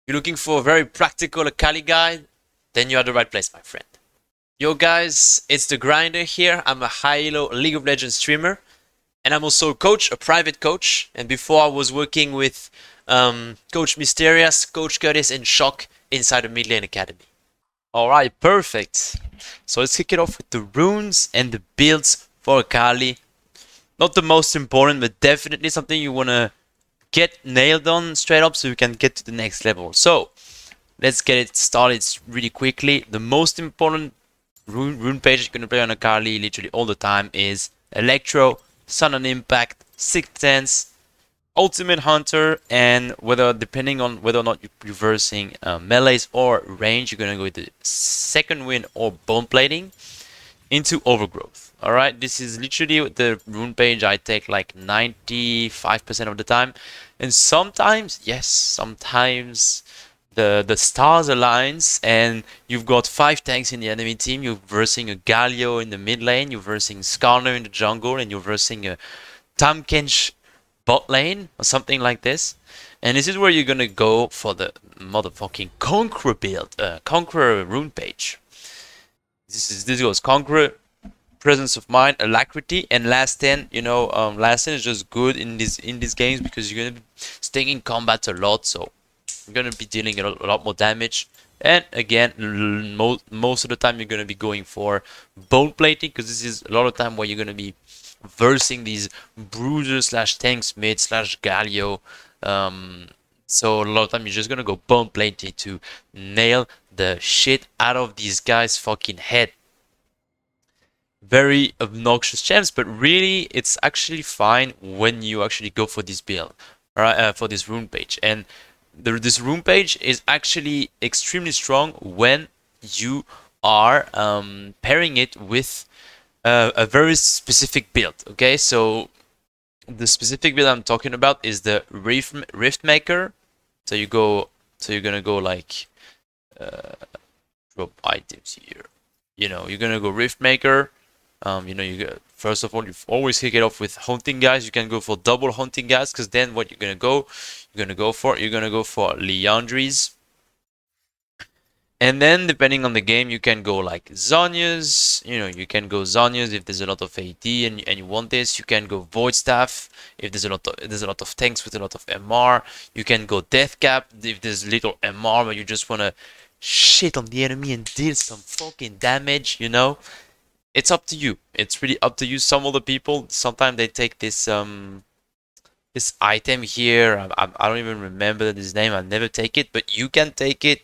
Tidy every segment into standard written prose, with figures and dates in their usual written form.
You're looking for a very practical Akali guide? Then you're at the right place, my friend. Yo guys, it's the Grinder here. I'm a high-elo League of Legends streamer, and I'm also a coach, a private coach. And before I was working with Coach Mysterious, Coach Curtis, and Shock inside the Mid Lane Academy. Alright, perfect. So let's kick it off with the runes and the builds for Akali. Not the most important, but definitely something you want to get nailed on straight up so you can get to the next level. So let's get it started really quickly. The most important rune page you're going to play on Akali literally all the time is Electro, Sun and Impact, Sixth Sense, Ultimate Hunter, and whether depending on whether or not you're reversing melees or range, you're going to go with the second wind or bone plating into Overgrowth. Alright, this is literally the rune page I take like 95% of the time. And sometimes, yes, sometimes the stars aligns and you've got 5 tanks in the enemy team. You're versing a Galio in the mid lane, you're versing Skarner in the jungle, and you're versing a Tamkench bot lane or something like this. And this is where you're gonna go for the motherfucking Conqueror build, Conqueror rune page. This goes Conqueror, presence of mind, alacrity, and last 10. Last 10 is just good in these games because you're gonna be staying in combat a lot, so you're gonna be dealing a lot more damage. And again, most of the time you're gonna be going for bone plating because this is a lot of time where you're gonna be versing these bruisers slash tanks mid slash Galio. So a lot of time you're just gonna go bone plating to nail the shit out of these guys' fucking head. Very obnoxious champs, but really it's actually fine when you actually go for this build, right? For this rune page, and this rune page is actually extremely strong when you are pairing it with a very specific build. Okay, so the specific build I'm talking about is the Rift Maker. So you're gonna go like drop items here. You're gonna go Rift Maker. First of all, you always kick it off with hunting guys. You can go for double hunting guys because then what you're gonna go for Leandries. And then depending on the game, you can go like Zhonya's. You can go Zhonya's if there's a lot of AD and you want this. You can go Void Staff if there's a lot of tanks with a lot of MR. You can go Death Cap if there's little MR but you just wanna shit on the enemy and deal some fucking damage. It's up to you. It's really up to you. Some other people sometimes they take this item here. I don't even remember this name. I never take it, but you can take it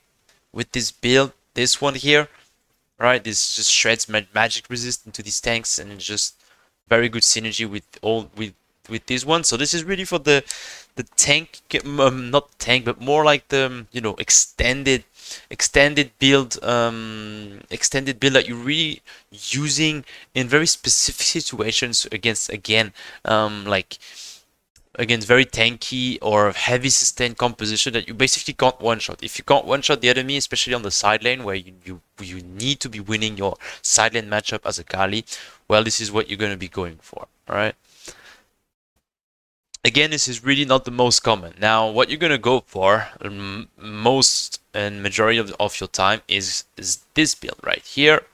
with this build. This one here, right? This just shreds magic resist into these tanks, and it's just very good synergy with this one. So this is really for the tank, not tank, but more like the extended build that you're really using in very specific situations against, again, like against very tanky or heavy sustained composition that you basically can't one shot. If you can't one shot the enemy, especially on the side lane where you need to be winning your side lane matchup as a Kali, well, this is what you're going to be going for. All right. Again, this is really not the most common. Now, what you're gonna go for most and majority of your time is this build right here,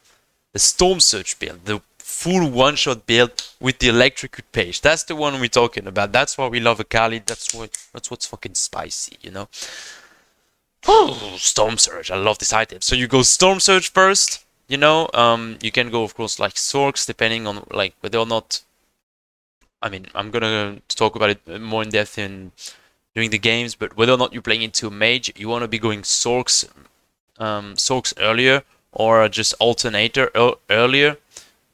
the Storm Surge build, the full one-shot build with the electrocute page. That's the one we're talking about. That's why we love Akali. That's what's fucking spicy, Oh, Storm Surge! I love this item. So you go Storm Surge first. You can go, of course, like Sorks, depending on like whether or not. I mean, I'm gonna talk about it more in depth during the games, but whether or not you're playing into a mage, you want to be going Sorks earlier or just Alternator earlier.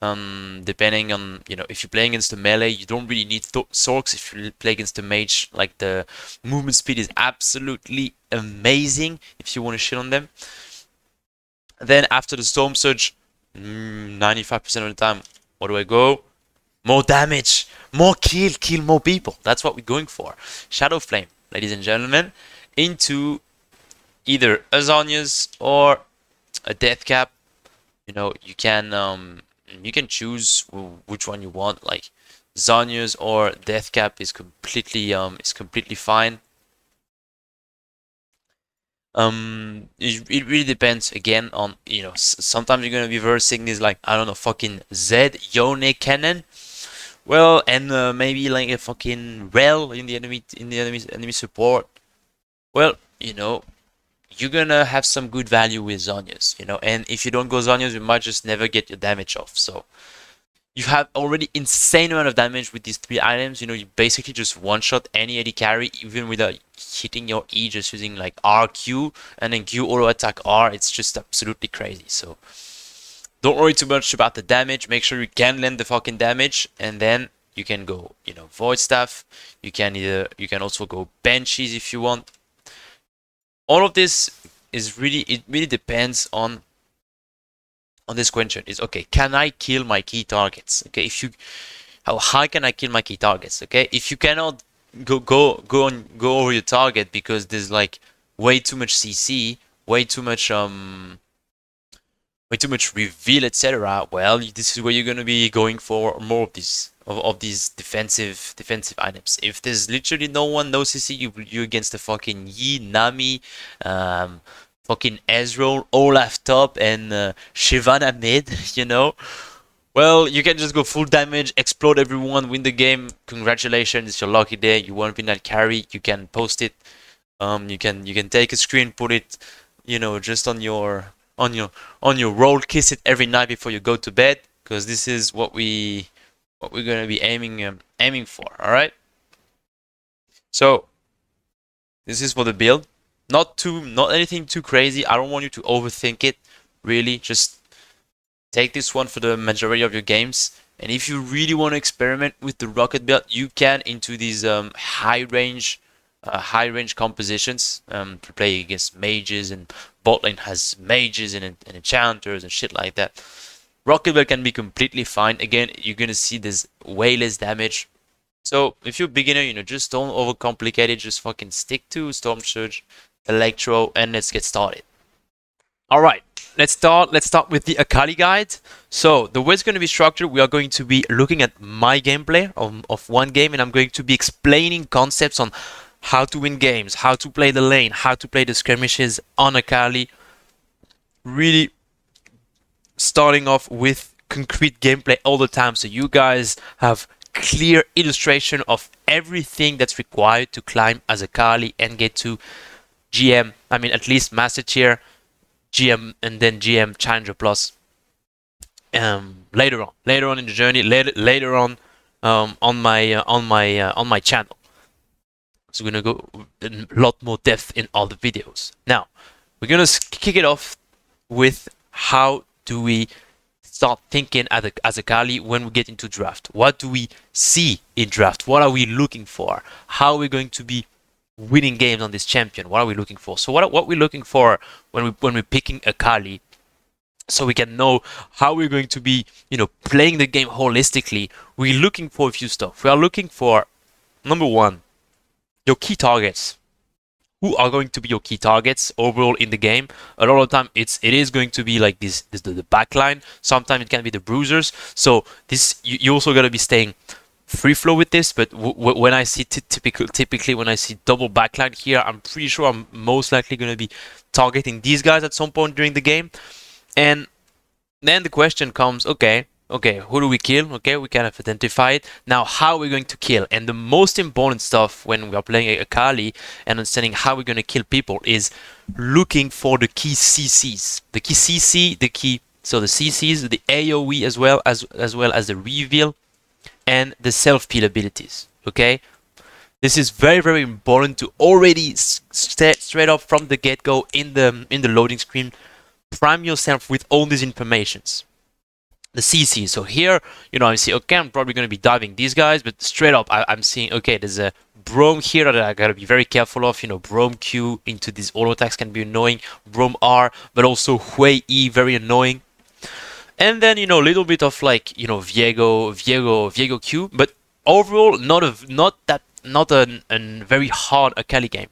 Depending on, if you're playing against the melee, you don't really need Sorks. If you play against the mage, like the movement speed is absolutely amazing if you want to shit on them. Then after the Storm Surge, 95% of the time, what do I go? More damage, more kill more people. That's what we're going for. Shadow Flame, ladies and gentlemen, into either a Zhonya's or a Death Cap. You can choose which one you want. Like Zhonya's or Death Cap is completely fine. It really depends again on, sometimes you're gonna be versing this, like, I don't know, fucking Z Yone cannon. Well, and maybe like a fucking Rel in the enemy support. Well, you're gonna have some good value with Zhonya's, and if you don't go Zhonya's, you might just never get your damage off. So you have already insane amount of damage with these 3 items. You basically just one-shot any AD carry, even without hitting your E, just using like RQ and then Q auto attack R. It's just absolutely crazy. So don't worry too much about the damage. Make sure you can land the fucking damage, and then you can go, Void Staff. You can also go Banshees if you want. All of this it really depends on this question. Is okay, can I kill my key targets? Okay, how high can I kill my key targets? Okay, if you cannot go over your target because there's like way too much CC, way too much reveal, etc. Well, this is where you're gonna be going for more of these defensive items. If there's literally no one, no CC, you against the fucking Yi, Nami, fucking Ezreal, Olaf top, and Shyvana mid, Well, you can just go full damage, explode everyone, win the game. Congratulations, it's your lucky day. You won that carry. You can post it. You can take a screen, put it, just on your roll, kiss it every night before you go to bed, because this is what we're gonna be aiming for. All right. So this is for the build. Not anything too crazy. I don't want you to overthink it. Really, just take this one for the majority of your games. And if you really want to experiment with the rocket build, you can into these high range compositions to play against mages, and bot lane has mages and enchanters and shit like that. Rocket build can be completely fine. Again, you're gonna see there's way less damage. So if you're a beginner, just don't overcomplicate it. Just fucking stick to Storm Surge, Electro, and let's get started. All right. Let's start with the Akali guide. So the way it's going to be structured, we are going to be looking at my gameplay of one game, and I'm going to be explaining concepts on how to win games, how to play the lane, how to play the skirmishes on Akali. Really starting off with concrete gameplay all the time, so you guys have clear illustration of everything that's required to climb as Akali and get to GM. I mean, at least Master Tier, GM, and then GM Challenger Plus later on in the journey, later on on my channel. So we're gonna go in a lot more depth in all the videos. Now we're gonna kick it off with how do we start thinking as Akali when we get into draft. What do we see in draft? What are we looking for? How are we going to be winning games on this champion? What are we looking for? So what we're looking for when we're picking Akali, so we can know how we're going to be, playing the game holistically. We're looking for a few stuff. We are looking for, number one, your key targets. Who are going to be your key targets overall in the game? A lot of the time, it is going to be like the backline. Sometimes it can be the bruisers. So you also gotta be staying free flow with this, but when I see typically when I see double backline here, I'm pretty sure I'm most likely going to be targeting these guys at some point during the game. And then the question comes, okay, who do we kill? Okay, we kind of identify it. Now, how are we going to kill? And the most important stuff when we are playing Akali and understanding how we're going to kill people is looking for the key CCs. The CCs, the AoE as well as the reveal and the self-peel abilities. Okay, this is very, very important to already straight up from the get-go in the loading screen. Prime yourself with all these informations. The CC. So here, I see, okay, I'm probably going to be diving these guys, but straight up, I'm seeing, okay, there's a Brome here that I gotta be very careful of. Brome Q into these auto attacks can be annoying. Brome R, but also Hui E, very annoying. And then, a little bit of like, Viego Q, but overall, not a very hard Akali game.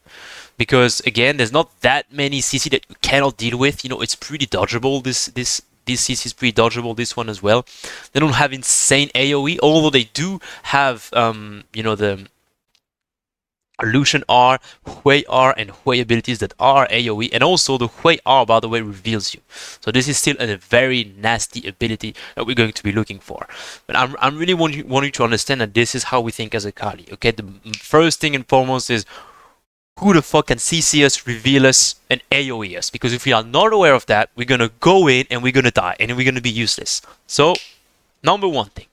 Because again, there's not that many CC that you cannot deal with. It's pretty dodgeable. This CC is pretty dodgeable. This one as well. They don't have insane AoE, although they do have, Lucian R, Hui R, and Hui abilities that are AoE, and also the Hui R, by the way, reveals you. So this is still a very nasty ability that we're going to be looking for. But I'm really wanting you to understand that this is how we think as Akali. Okay, the first thing and foremost is who the fuck can CC us, reveal us, and AoE us. Because if we are not aware of that, we're gonna go in and we're gonna die, and we're gonna be useless. So, number one thing.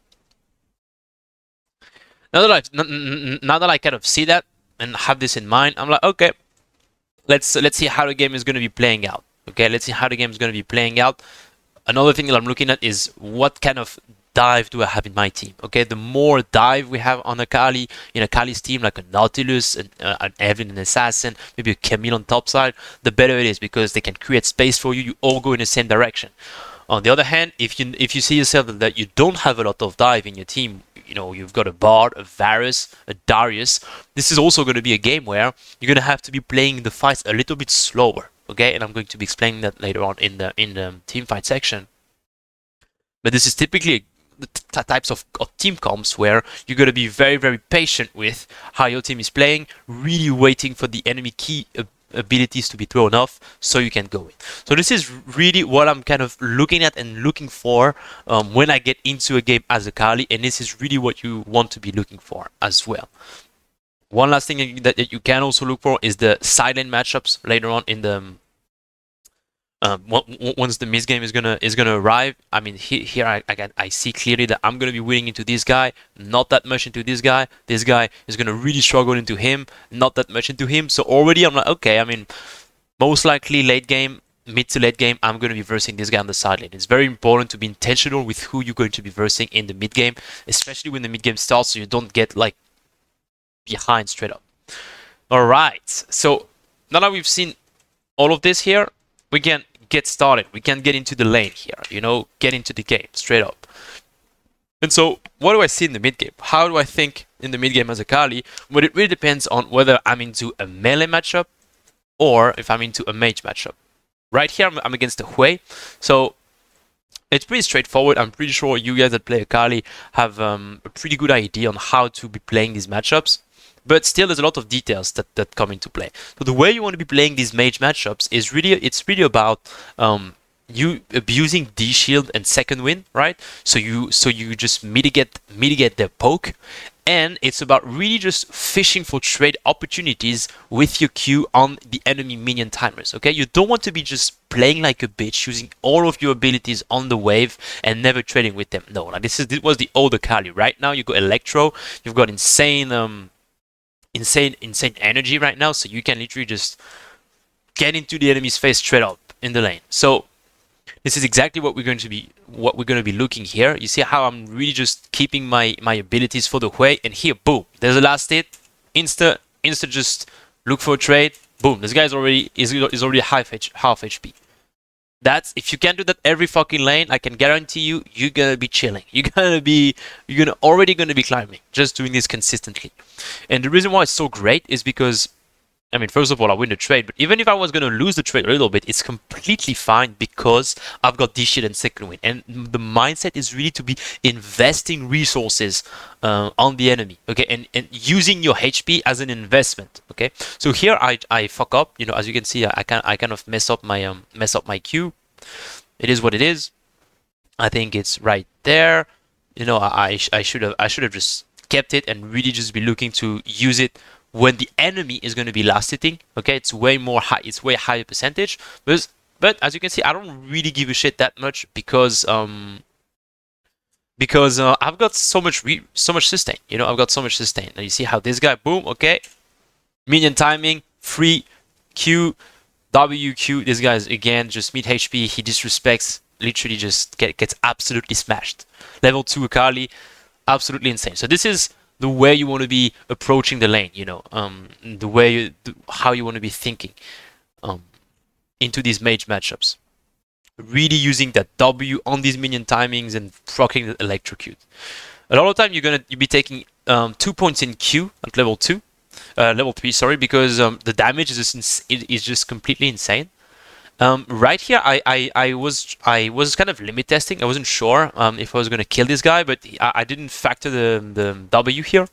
Now that I kind of see that and have this in mind, I'm like, okay, let's see how the game is gonna be playing out. Okay, let's see how the game is gonna be playing out. Another thing that I'm looking at is what kind of dive do I have in my team? Okay, the more dive we have on Akali, in Akali's team, like a Nautilus, an Evan, an Assassin, maybe a Camille on top side, the better it is because they can create space for you. You all go in the same direction. On the other hand, if you see yourself that you don't have a lot of dive in your team, you know, you've got a Bard, a Varus, a Darius, this is also going to be a game where you're going to have to be playing the fights a little bit slower. Okay, and I'm going to be explaining that later on in the team fight section. But this is typically the types of team comps where you're going to be very patient with how your team is playing, really waiting for the enemy key abilities to be thrown off so you can go in. So this is really what I'm kind of looking at and looking for when I get into a game as Akali, and this is really what you want to be looking for as well. One last thing that you can also look for is the silent matchups later on in the once the MidGame is gonna arrive. I mean, here I see clearly that I'm gonna be winning into this guy, not that much into this guy. This guy is gonna really struggle into him, not that much into him. So already I'm like, okay, I mean, most likely late game, mid to late game, I'm gonna be versing this guy on the side lane. It's very important to be intentional with who you're going to be versing in the mid game, especially when the mid game starts, so you don't get like behind straight up. All right, so now that we've seen all of this here, we can get started. We can get into the lane here, you know, get into the game straight up. And so, what do I see in the mid game? How do I think in the mid game as Akali? Well, it really depends on whether I'm into a melee matchup or if I'm into a mage matchup. Right here, I'm against the Hui, so it's pretty straightforward. I'm pretty sure you guys that play Akali have a pretty good idea on how to be playing these matchups. But still, there's a lot of details that come into play. So the way you want to be playing these mage matchups is really about you abusing D shield and second wind, right? So you just mitigate their poke, and it's about really just fishing for trade opportunities with your Q on the enemy minion timers. Okay, you don't want to be just playing like a bitch, using all of your abilities on the wave and never trading with them. No, like this was the old Akali. Right now, you got Electro, you've got insane energy right now, so you can literally just get into the enemy's face straight up in the lane. So this is exactly what we're going to be looking here. You see how I'm really just keeping my abilities for the Hui, and here, boom, there's the last hit. Insta just look for a trade. Boom, this guy's already half HP. That's, if you can do that every fucking lane, I can guarantee you're gonna be chilling. You're already gonna be climbing, just doing this consistently. And the reason why it's so great is because, I mean, first of all, I win the trade, but even if I was gonna lose the trade a little bit, it's completely fine because I've got this shit and second win. And the mindset is really to be investing resources on the enemy, okay, and using your HP as an investment, okay. So here I fuck up, you know, as you can see, I kind of mess up my Q. It is what it is. I think it's right there. You know, I should have just kept it and really just be looking to use it when the enemy is going to be last hitting. Okay, it's way higher percentage. But as you can see, I don't really give a shit that much because I've got so much sustain. You know, I've got so much sustain. Now you see how this guy, boom, okay, minion timing, free Q, WQ. This guy is again just mid HP. He disrespects. Literally just gets absolutely smashed. Level 2 Akali, absolutely insane. So this is the way you want to be approaching the lane, you know, how you want to be thinking into these mage matchups. Really using that W on these minion timings and proccing the electrocute. A lot of time you'll be taking 2 points in Q at level 3, sorry, because the damage is just completely insane. Right here, I was kind of limit testing. I wasn't sure if I was gonna kill this guy, but I didn't factor the W here.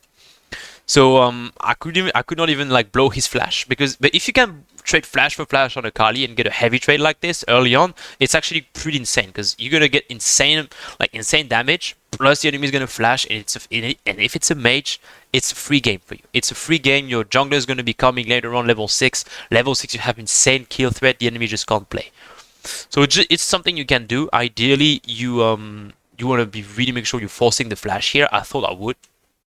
So I could not even like blow his flash but if you can trade flash for flash on Akali and get a heavy trade like this early on, it's actually pretty insane because you're gonna get insane damage. Plus the enemy is gonna flash, and if it's a mage, it's a free game for you. It's a free game. Your jungler is gonna be coming later on level 6. Level 6 you have insane kill threat. The enemy just can't play. So it's something you can do. Ideally, you want to be really make sure you're forcing the flash here. I thought I would.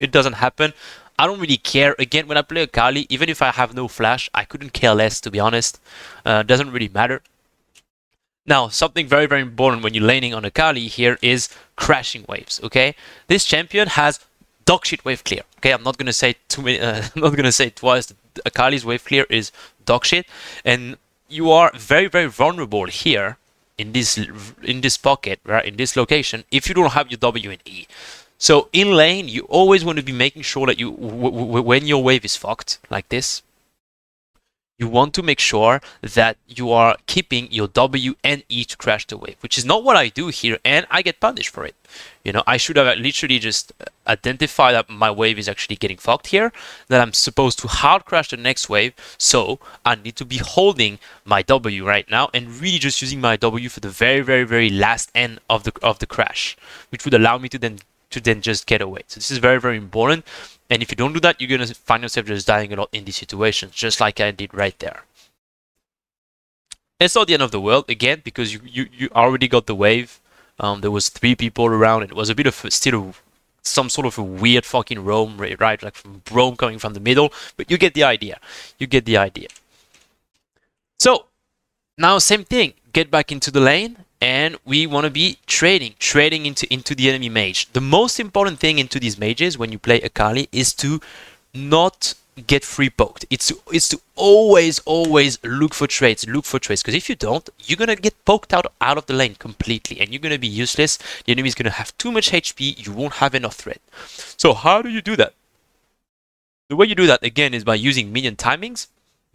It doesn't happen. I don't really care. Again, when I play Akali, even if I have no flash, I couldn't care less, to be honest. Doesn't really matter. Now, something very, very important when you're laning on Akali here is crashing waves, okay? This champion has dogshit wave clear, okay? I'm not gonna say too many, I'm not gonna say it twice. Akali's wave clear is dogshit, and you are very, very vulnerable here in this pocket, right? In this location, if you don't have your W and E. So in lane, you always want to be making sure that when your wave is fucked like this, you want to make sure that you are keeping your W and E to crash the wave, which is not what I do here, and I get punished for it. You know, I should have literally just identified that my wave is actually getting fucked here, that I'm supposed to hard crash the next wave, so I need to be holding my W right now and really just using my W for the very, very, very last end of the crash, which would allow me to then just get away. So this is very, very important. And if you don't do that, you're going to find yourself just dying a lot in these situations, just like I did right there. It's not the end of the world, again, because you already got the wave. There was 3 people around, and it was a bit of some sort of a weird fucking roam, right? Like from roam coming from the middle, but you get the idea. You get the idea. So, now same thing. Get back into the lane, and we want to be trading into the enemy mage. The most important thing into these mages when you play Akali is to not get free poked. It's to always look for trades, because if you don't, you're gonna get poked out of the lane completely, and you're gonna be useless. The enemy is gonna have too much HP. You won't have enough threat. So how do you do that? The way you do that again is by using minion timings,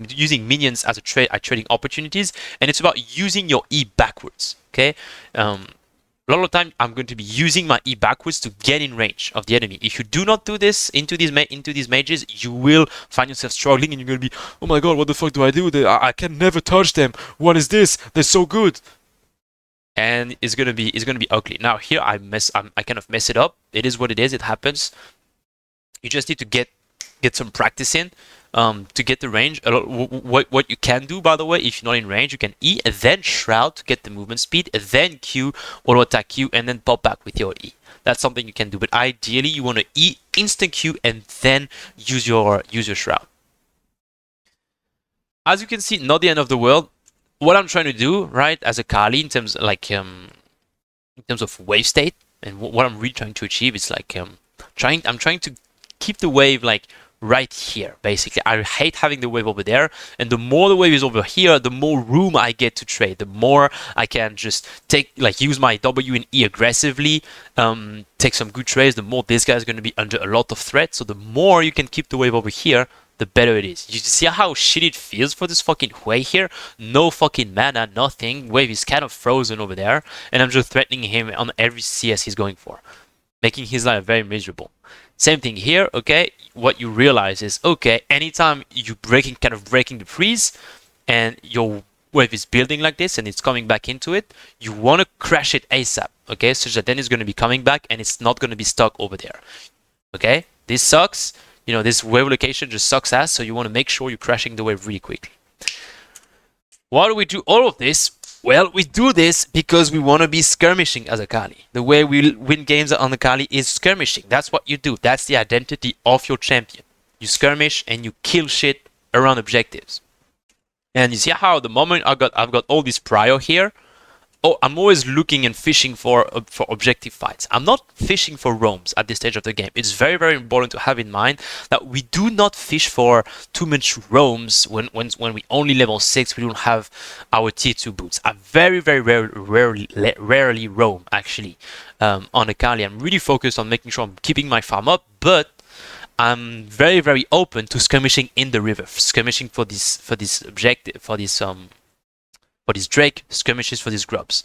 using minions as trading opportunities, and it's about using your E backwards. Okay, a lot of the time I'm going to be using my E backwards to get in range of the enemy. If you do not do this into these mages, you will find yourself struggling, and you're going to be, oh my god, what the fuck do I do? I can never touch them. What is this? They're so good. And it's gonna be ugly. Now here I kind of mess it up. It is what it is. It happens. You just need to get some practice in. To get the range. What you can do, by the way, if you're not in range, you can E and then Shroud to get the movement speed, and then Q, auto attack Q, and then pop back with your E. That's something you can do, but ideally you want to E, instant Q, and then use your Shroud. As you can see, not the end of the world. What I'm trying to do, right, as Akali, in terms of wave state, and what I'm really trying to achieve is like I'm trying to keep the wave like right here. Basically, I hate having the wave over there, and the more the wave is over here, the more room I get to trade, the more I can just use my W and E aggressively, take some good trades. The more this guy is going to be under a lot of threat, so the more you can keep the wave over here, the better it is. You see how shit it feels for this fucking Hui here? No fucking mana, nothing. Wave is kind of frozen over there, and I'm just threatening him on every CS he's going for, making his life very miserable. Same thing here, okay? What you realize is, okay, anytime you kind of breaking the freeze, and your wave is building like this, and it's coming back into it, you want to crash it ASAP, okay? Such that then it's going to be coming back, and it's not going to be stuck over there, okay? This sucks. You know, this wave location just sucks ass, so you want to make sure you're crashing the wave really quickly. Why do we do all of this? Well, we do this because we want to be skirmishing as Akali. The way we win games on Akali is skirmishing. That's what you do. That's the identity of your champion. You skirmish and you kill shit around objectives. And you see how the moment I've got all this prior here, I'm always looking and fishing for objective fights. I'm not fishing for roams at this stage of the game. It's very, very important to have in mind that we do not fish for too much roams when we only level 6. We don't have our tier 2 boots. I very, very rarely roam actually on Akali. I'm really focused on making sure I'm keeping my farm up, but I'm very, very open to skirmishing in the river, skirmishing for this objective, for this Drake, skirmishes for these grubs.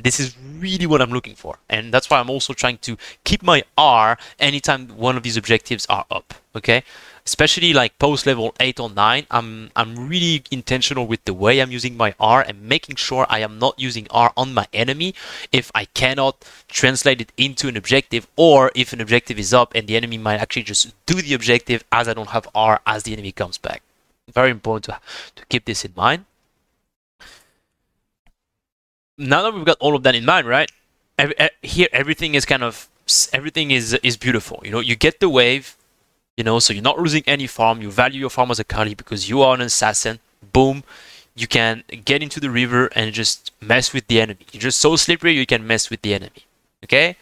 This is really what I'm looking for. And that's why I'm also trying to keep my R anytime one of these objectives are up. Okay? Especially like post level 8 or 9, I'm really intentional with the way I'm using my R and making sure I am not using R on my enemy if I cannot translate it into an objective, or if an objective is up and the enemy might actually just do the objective as I don't have R as the enemy comes back. Very important to keep this in mind. Now that we've got all of that in mind, right? Here everything is kind of everything is beautiful. You know, you get the wave. You know, so you're not losing any farm. You value your farm as a Akali because you are an assassin. Boom. You can get into the river and just mess with the enemy. You're just so slippery you can mess with the enemy. Okay?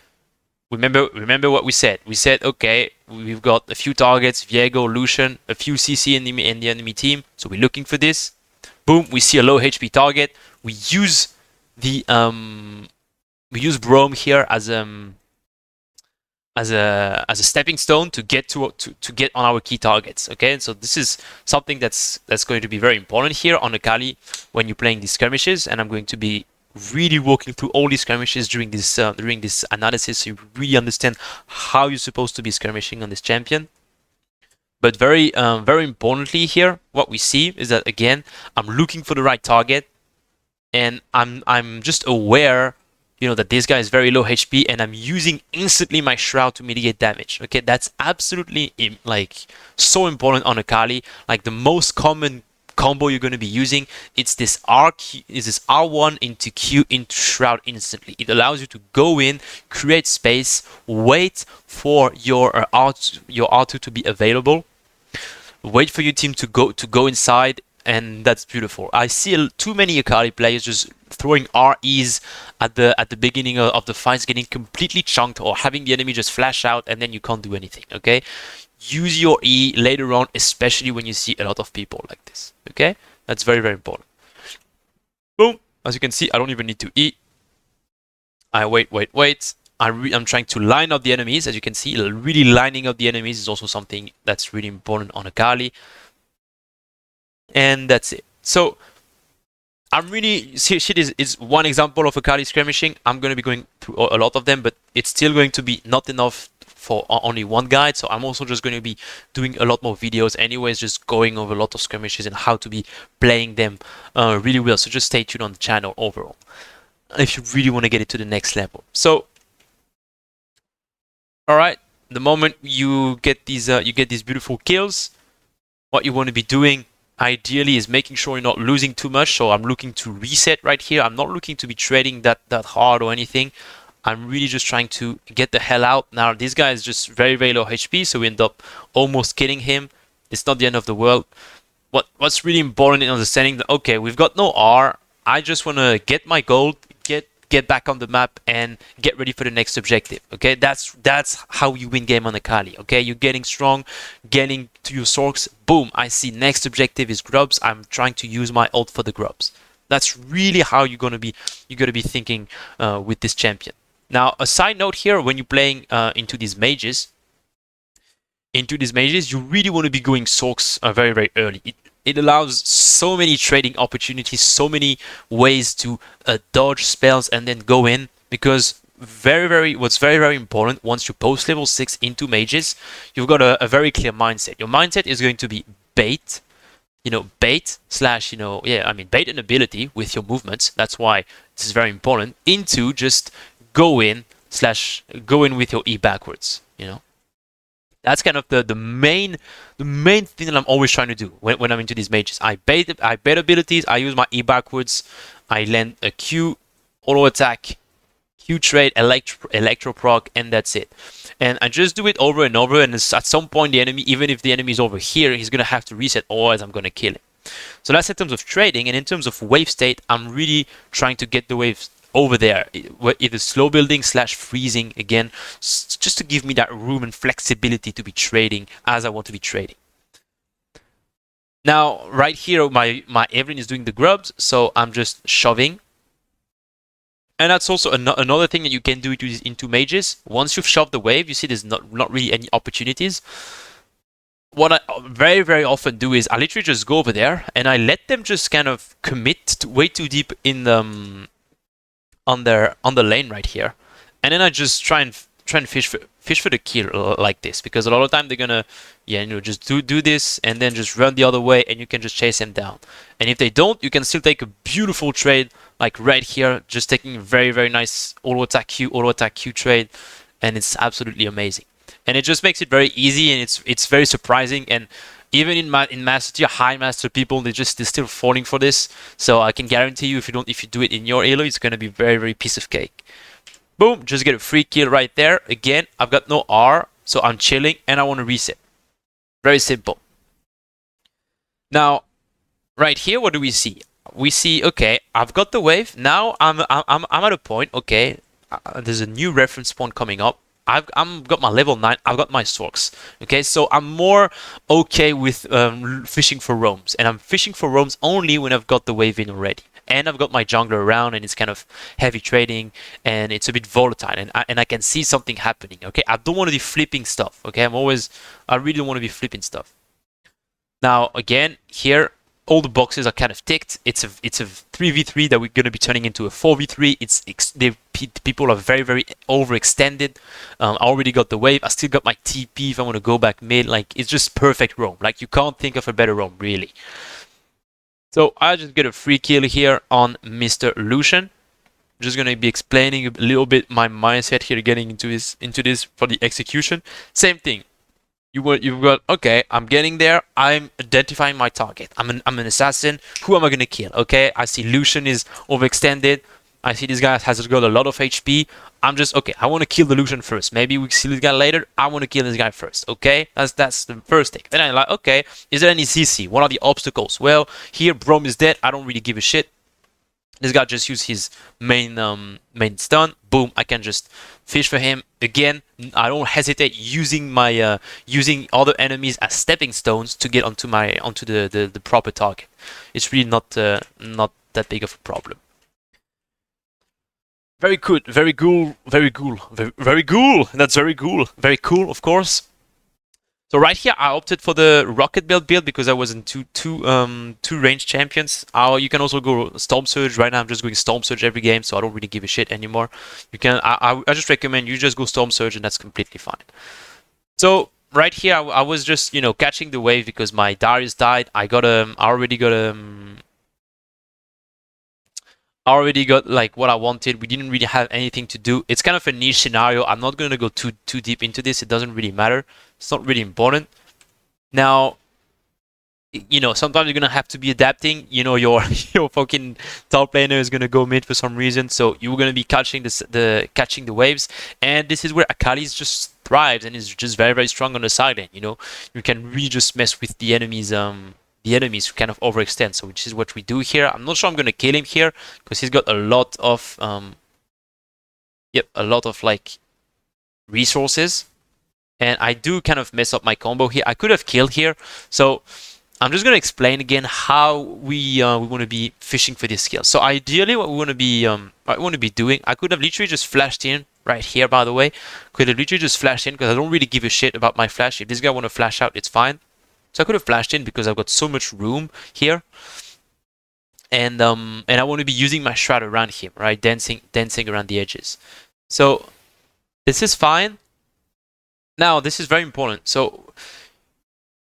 Remember what we said. We said, okay, we've got a few targets, Viego, Lucian, a few CC in the enemy team. So we're looking for this. Boom, we see a low HP target. We use the we use Brome here as a stepping stone to get to get on our key targets. Okay, so this is something that's going to be very important here on Akali when you're playing these skirmishes, and I'm going to be really walking through all these skirmishes during this analysis, so you really understand how you're supposed to be skirmishing on this champion. But very importantly here, what we see is that again, I'm looking for the right target, and I'm just aware, you know, that this guy is very low HP, and I'm using instantly my shroud to mitigate damage. Okay, that's absolutely like so important on Akali. Like the most common combo you're going to be using, it's this R1 into Q into shroud instantly. It allows you to go in, create space, wait for your R2 to be available, wait for your team to go inside, and that's beautiful. I see too many Akali players just throwing REs at the beginning of the fights, getting completely chunked, or having the enemy just flash out and then you can't do anything. Okay, use your E later on, especially when you see a lot of people like this. Okay, that's very important. Boom. As you can see, I don't even need to E. I wait. I'm trying to line up the enemies. As you can see, really lining up the enemies is also something that's really important on Akali. And that's it. So I'm really, shit is one example of Akali skirmishing. I'm going to be going through a lot of them, but it's still going to be not enough for only one guide. So I'm also just going to be doing a lot more videos anyways, just going over a lot of skirmishes and how to be playing them really well. So just stay tuned on the channel overall if you really want to get it to the next level. So, all right, the moment you get these beautiful kills, what you want to be doing ideally is making sure you're not losing too much. So I'm looking to reset right here. I'm not looking to be trading that hard or anything. I'm really just trying to get the hell out. Now this guy is just very low HP, so we end up almost killing him. It's not the end of the world. What's really important in understanding that, okay, we've got no R. I just want to get my gold, get back on the map and get ready for the next objective. Okay, that's how you win game on Akali. Okay, you're getting strong, getting to your sorks. Boom, I see next objective is grubs. I'm trying to use my ult for the grubs. That's really how you're gonna be thinking with this champion. Now, a side note here: when you're playing into these mages, you really want to be going sorks very early. It allows so many trading opportunities, so many ways to dodge spells and then go in, because what's very important, once you post level 6 into mages, you've got a very clear mindset. Your mindset is going to be bait, bait an ability with your movements. That's why this is very important, into just go in with your E backwards, That's kind of the main thing that I'm always trying to do when I'm into these mages. I bait abilities, I use my E backwards, I land a Q auto attack, Q trade, electro proc, and that's it. And I just do it over and over, and at some point the enemy, even if the enemy is over here, he's gonna have to reset, otherwise I'm gonna kill him. So that's in terms of trading, and in terms of wave state, I'm really trying to get the waves over there, either slow building / freezing again, just to give me that room and flexibility to be trading as I want to be trading. Now, right here, my Evelyn is doing the grubs, so I'm just shoving. And that's also another thing that you can do into mages. Once you've shoved the wave, you see there's not really any opportunities. What I very often do is I literally just go over there and I let them just kind of commit way too deep in the on the lane right here, and then I just try and fish for the kill like this, because a lot of time they're gonna just do this and then just run the other way, and you can just chase them down. And if they don't, you can still take a beautiful trade like right here, just taking a very nice auto attack Q trade, and it's absolutely amazing. And it just makes it very easy, and it's very surprising. And even in master tier, high master people, they're still falling for this. So I can guarantee you, if you do it in your elo, it's gonna be very piece of cake. Boom, just get a free kill right there. Again, I've got no R, so I'm chilling, and I want to reset. Very simple. Now, right here, what do we see? We see, okay, I've got the wave. Now I'm at a point. Okay, there's a new reference point coming up. I've got my level 9. I've got my Sorks. Okay, so I'm more okay with fishing for roams, and I'm fishing for roams only when I've got the wave in already, and I've got my jungler around, and it's kind of heavy trading, and it's a bit volatile, and I can see something happening. Okay, I don't want to be flipping stuff. Okay, I really don't want to be flipping stuff. Now again, here all the boxes are kind of ticked. It's a 3v3 that we're going to be turning into a 4v3. People are very overextended. I already got the wave. I still got my TP if I want to go back mid. Like, it's just perfect roam. Like, you can't think of a better roam, really. So I just get a free kill here on Mr. Lucian. I'm just going to be explaining a little bit my mindset here, getting into this for the execution. Same thing. You've got, okay, I'm getting there. I'm identifying my target. I'm an assassin. Who am I gonna kill? Okay, I see Lucian is overextended. I see this guy has got a lot of HP. I'm just, okay, I want to kill the Lucian first. Maybe we see this guy later. I want to kill this guy first. Okay, that's the first thing. Then I'm like, okay, is there any CC? What are the obstacles? Well, here Brom is dead. I don't really give a shit. This guy just used his main stun. Boom! I can just fish for him again. I don't hesitate using my using other enemies as stepping stones to get onto the proper target. It's really not that big of a problem. Very good, very cool, very cool, very cool. That's very cool, very cool, of course. So right here, I opted for the rocket build because I was in two range champions. You can also go Storm Surge. Right now, I'm just going Storm Surge every game, so I don't really give a shit anymore. You can. I just recommend you just go Storm Surge, and that's completely fine. So right here, I was just catching the wave because my Darius died. I already got like what I wanted. We didn't really have anything to do. It's kind of a niche scenario. I'm not gonna go too deep into this. It doesn't really matter. It's not really important. Now, sometimes you're gonna have to be adapting. Your fucking top laner is gonna go mid for some reason, so you're gonna be catching catching the waves. And this is where Akali just thrives and is just very strong on the side lane. You can really just mess with the enemies. The enemies who kind of overextend. So which is what we do here. I'm not sure I'm gonna kill him here because he's got a lot of like resources, and I do kind of mess up my combo here. I could have killed here, so I'm just gonna explain again how we want to be fishing for this skill. So ideally, what we want to be doing, I could have literally just flashed in right here. By the way, could have literally just flashed in because I don't really give a shit about my flash. If this guy want to flash out, it's fine. So I could have flashed in because I've got so much room here, and I want to be using my shroud around him, right, dancing around the edges. So this is fine. Now this is very important. So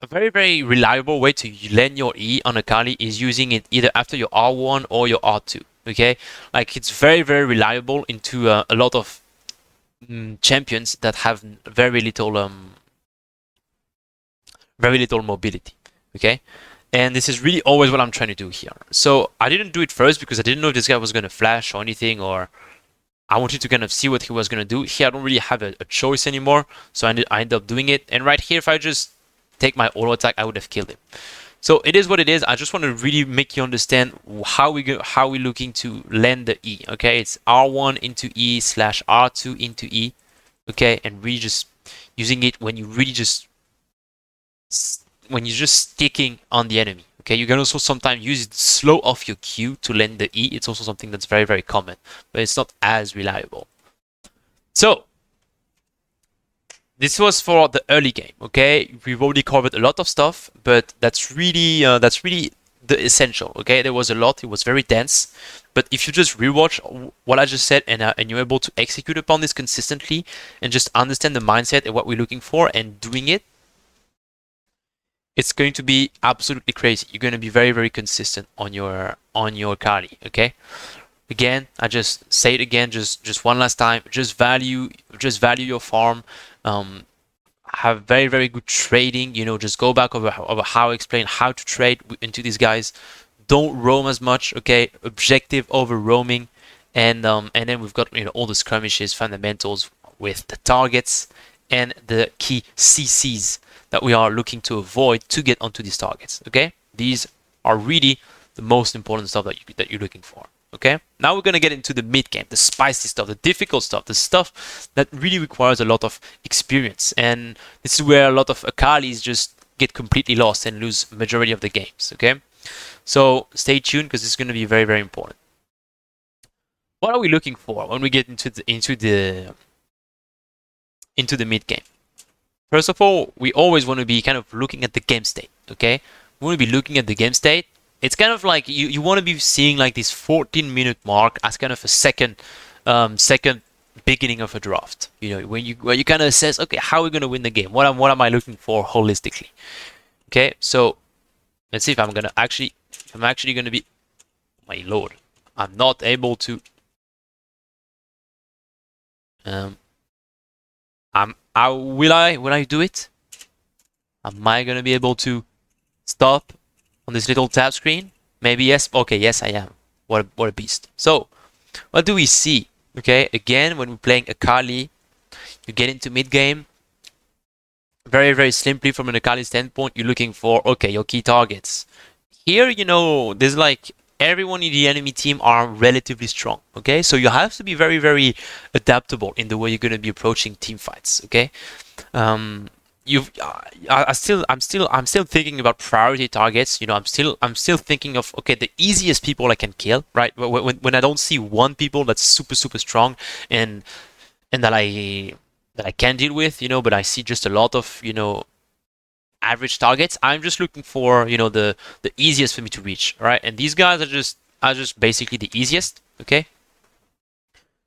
a very reliable way to land your E on Akali is using it either after your R1 or your R2. Okay, like it's very reliable into a lot of champions that have very little mobility. Okay, and this is really always what I'm trying to do here. So I didn't do it first because I didn't know if this guy was gonna flash or anything, or I wanted to kind of see what he was gonna do. Here I don't really have a choice anymore, so I ended up doing it. And right here, if I just take my auto attack, I would have killed him. So it is what it is. I just want to really make you understand how we're looking to land the E. Okay, it's R1 into E / R2 into E. Okay, and really just using it when you're just sticking on the enemy. Okay, you can also sometimes use it slow off your Q to land the E. It's also something that's very common, but it's not as reliable. So this was for the early game. Okay, we've already covered a lot of stuff, but that's really the essential. Okay, there was a lot. It was very dense. But if you just rewatch what I just said and you're able to execute upon this consistently and just understand the mindset and what we're looking for and doing it, it's going to be absolutely crazy. You're going to be very, very consistent on your Akali. Okay. Again, I just say it again, just one last time. Just value your farm. Have very, very good trading. You know, just go back over how I explain how to trade into these guys. Don't roam as much. Okay, objective over roaming, and then we've got, you know, all the skirmishes, fundamentals with the targets and the key CCs that we are looking to avoid to get onto these targets. Okay, these are really the most important stuff that you're looking for. Okay, now we're gonna get into the mid game, the spicy stuff, the difficult stuff, the stuff that really requires a lot of experience, and this is where a lot of Akalis just get completely lost and lose majority of the games. Okay, so stay tuned because it's gonna be very, very important. What are we looking for when we get into the mid game? First of all, we always want to be kind of looking at the game state. Okay, we want to be looking at the game state. It's kind of like you want to be seeing like this 14-minute mark as kind of a second beginning of a draft. You know, when you kind of assess, okay, how are we going to win the game? What am I looking for holistically? Okay, so let's see if I'm actually going to be, my lord, I'm not able to. Will I do it? Am I going to be able to stop on this little tab screen? Maybe yes. Okay, yes, I am. What a beast. So, what do we see? Okay, again, when we're playing Akali, you get into mid game. Very, very simply, from an Akali standpoint, you're looking for, okay, your key targets. Here, you know, there's like everyone in the enemy team are relatively strong. Okay, so you have to be very, very adaptable in the way you're going to be approaching team fights. Okay, I'm still thinking about priority targets. You know, I'm still thinking of, okay, the easiest people I can kill, right? When I don't see one people that's super, super strong and that I can deal with, you know, but I see just a lot of, you know, average targets. I'm just looking for, you know, the easiest for me to reach, right? And these guys are just basically the easiest. Okay.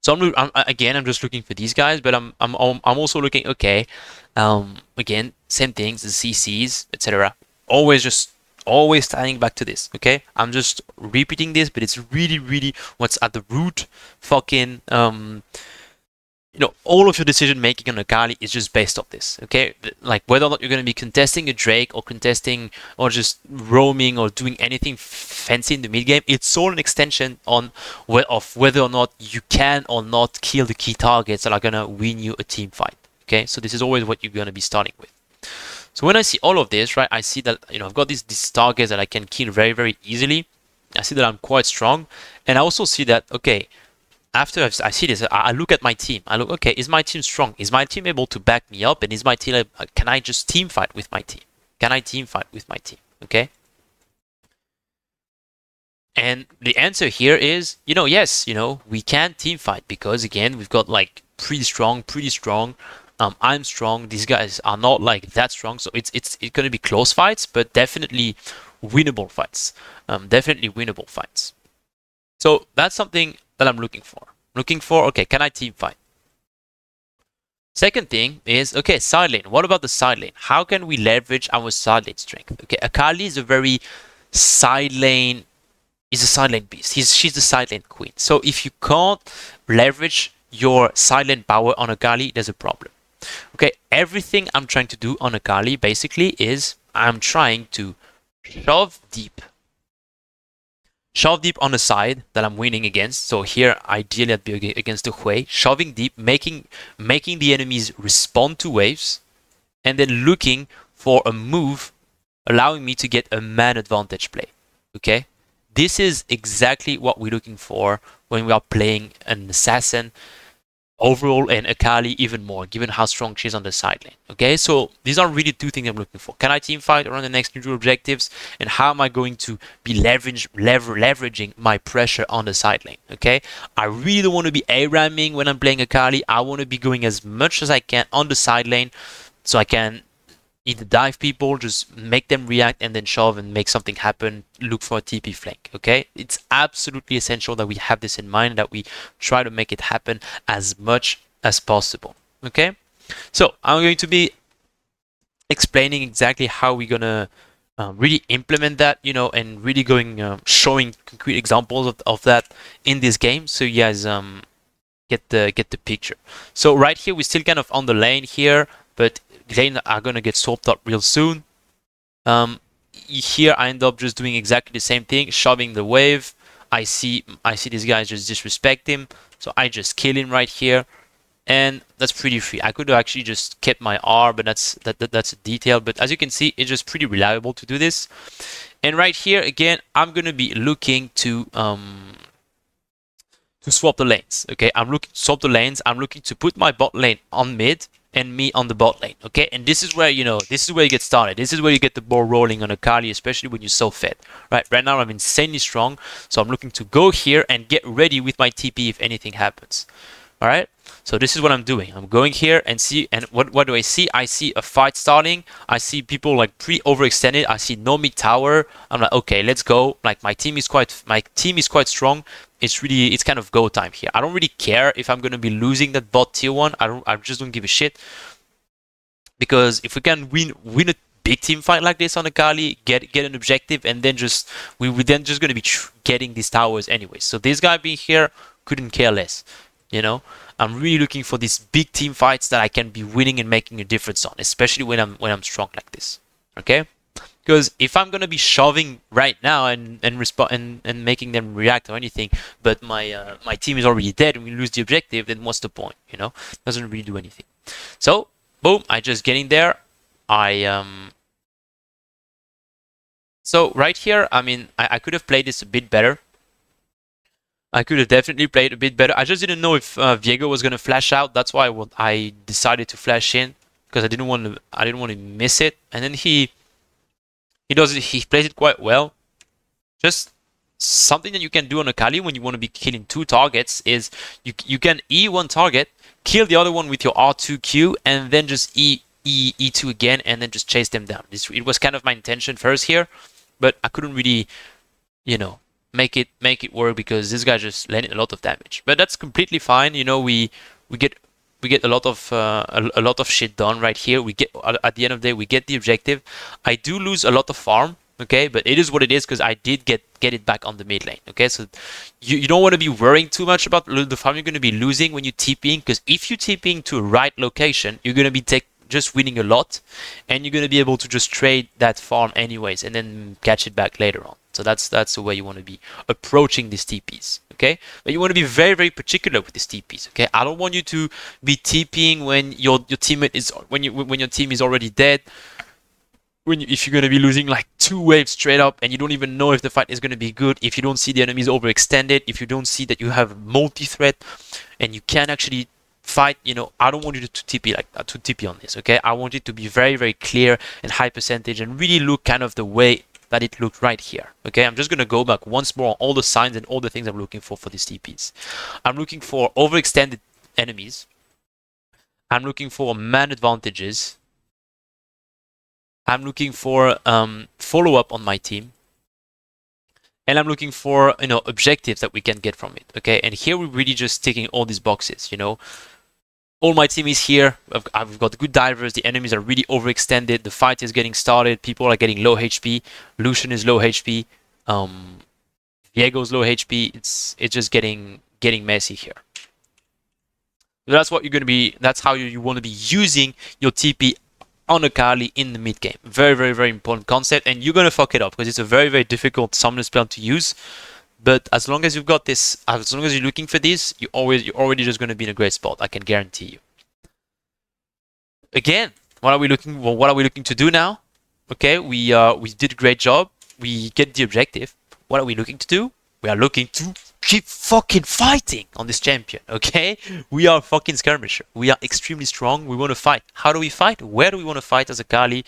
So I'm just looking for these guys, but I'm also looking, okay, again, same things, the CCs, etc. Always tying back to this. Okay, I'm just repeating this, but it's really what's at the root. Fucking you know, all of your decision making on Akali is just based off this. Okay, like whether or not you're going to be contesting a Drake or contesting or just roaming or doing anything fancy in the mid game, it's all an extension of whether or not you can or not kill the key targets that are going to win you a team fight. Okay, so this is always what you're going to be starting with. So when I see all of this, right, I see that, you know, I've got these targets that I can kill very, very easily. I see that I'm quite strong, and I also see that, okay, after I see this, I look at my team. I look, okay, is my team strong? Is my team able to back me up? And is my team, can I just team fight with my team? Can I team fight with my team? Okay. And the answer here is, you know, yes, you know, we can team fight because, again, we've got like pretty strong. I'm strong. These guys are not like that strong, so it's going to be close fights, but definitely winnable fights. Definitely winnable fights. So that's something that I'm looking for. Okay, can I team fight? Second thing is, okay, side lane. What about the side lane? How can we leverage our side lane strength? Okay, Akali is a very side lane. Is a side lane beast. She's the side lane queen. So if you can't leverage your side lane power on Akali, there's a problem. Okay, everything I'm trying to do on Akali basically is I'm trying to shove deep on the side that I'm winning against. So here, ideally, I'd be against the Hui. Shoving deep, making the enemies respond to waves, and then looking for a move allowing me to get a man advantage play. Okay? This is exactly what we're looking for when we are playing an assassin overall, and Akali even more, given how strong she is on the side lane. Okay, so these are really two things I'm looking for. Can I team fight around the next neutral objectives? And how am I going to be leveraging my pressure on the side lane? Okay, I really don't want to be A-ramming when I'm playing Akali. I want to be going as much as I can on the side lane so I can, either dive people, just make them react and then shove and make something happen, look for a TP flank, okay? It's absolutely essential that we have this in mind, that we try to make it happen as much as possible, okay? So I'm going to be explaining exactly how we're gonna really implement that, you know, and really going showing concrete examples of that in this game, so you guys get the picture. So right here we're still kind of on the lane here, but lane are gonna get swapped up real soon. Here I end up just doing exactly the same thing, shoving the wave. I see these guys just disrespect him, so I just kill him right here, and that's pretty free. I could have actually just kept my R, but that's a detail. But as you can see, it's just pretty reliable to do this. And right here again, I'm gonna be looking to swap the lanes. Okay, I'm looking to swap the lanes. I'm looking to put my bot lane on mid and me on the bot lane. Okay, and this is where, you know, this is where you get started. This is where you get the ball rolling on Akali, especially when you're so fed. Right now I'm insanely strong, so I'm looking to go here and get ready with my TP if anything happens. All right, so this is what I'm doing. I'm going here and see, and what do I see? I see a fight starting. I see people like pretty overextended. I see no mid tower. I'm like, okay, let's go. Like my team is quite strong. It's kind of go time here. I don't really care if I'm gonna be losing that bot tier 1. I just don't give a shit, because if we can win a big team fight like this on Akali, get an objective, and then we're then just gonna be getting these towers anyway. So this guy being here, couldn't care less. You know, I'm really looking for these big team fights that I can be winning and making a difference on, especially when I'm strong like this. Okay, because if I'm gonna be shoving right now and making them react or anything, but my team is already dead and we lose the objective, then what's the point? You know, doesn't really do anything. So boom, I just get in there. So right here, I mean, I could have played this a bit better. I could have definitely played a bit better. I just didn't know if Viego was gonna flash out. That's why I decided to flash in, because I didn't want to miss it. And then he plays it quite well. Just something that you can do on Akali when you want to be killing 2 targets is you can E one target, kill the other one with your R2Q, and then just E2 again, and then just chase them down. It was kind of my intention first here, but I couldn't really, you know, make it work, because this guy just landed a lot of damage. But that's completely fine. You know, we get a lot of shit done right here. We get, at the end of the day, we get the objective. I do lose a lot of farm, okay, but it is what it is, because I did get it back on the mid lane. Okay, so you don't want to be worrying too much about the farm you're going to be losing when you TPing, because if you TPing to a right location, you're going to be just winning a lot, and you're going to be able to just trade that farm anyways and then catch it back later on. So that's the way you want to be approaching these TPs, okay? But you want to be very, very particular with these TPs, okay? I don't want you to be TPing when your teammate is when your team is already dead. If you're going to be losing like 2 waves straight up and you don't even know if the fight is going to be good, if you don't see the enemies overextended, if you don't see that you have multi-threat and you can actually fight, you know, I don't want you to TP like that, to TP on this, okay? I want it to be very, very clear and high percentage and really look kind of the way that it looked right here, okay? I'm just going to go back once more on all the signs and all the things I'm looking for these TPs. I'm looking for overextended enemies. I'm looking for man advantages. I'm looking for follow-up on my team. And I'm looking for, you know, objectives that we can get from it, okay? And here we're really just ticking all these boxes, you know? All my team is here. I've got good divers. The enemies are really overextended. The fight is getting started. People are getting low HP. Lucian is low HP. Viego's low HP. It's just getting messy here. So that's what you're gonna be. That's how you want to be using your TP on Akali in the mid game. Very, very, very important concept, and you're gonna fuck it up because it's a very, very difficult summoner spell to use. But as long as you've got this, as long as you're looking for this, you're already just going to be in a great spot. I can guarantee you. Again, what are we looking to do now? Okay, we did a great job. We get the objective. What are we looking to do? We are looking to keep fucking fighting on this champion. Okay, we are fucking skirmisher. We are extremely strong. We want to fight. How do we fight? Where do we want to fight as Akali?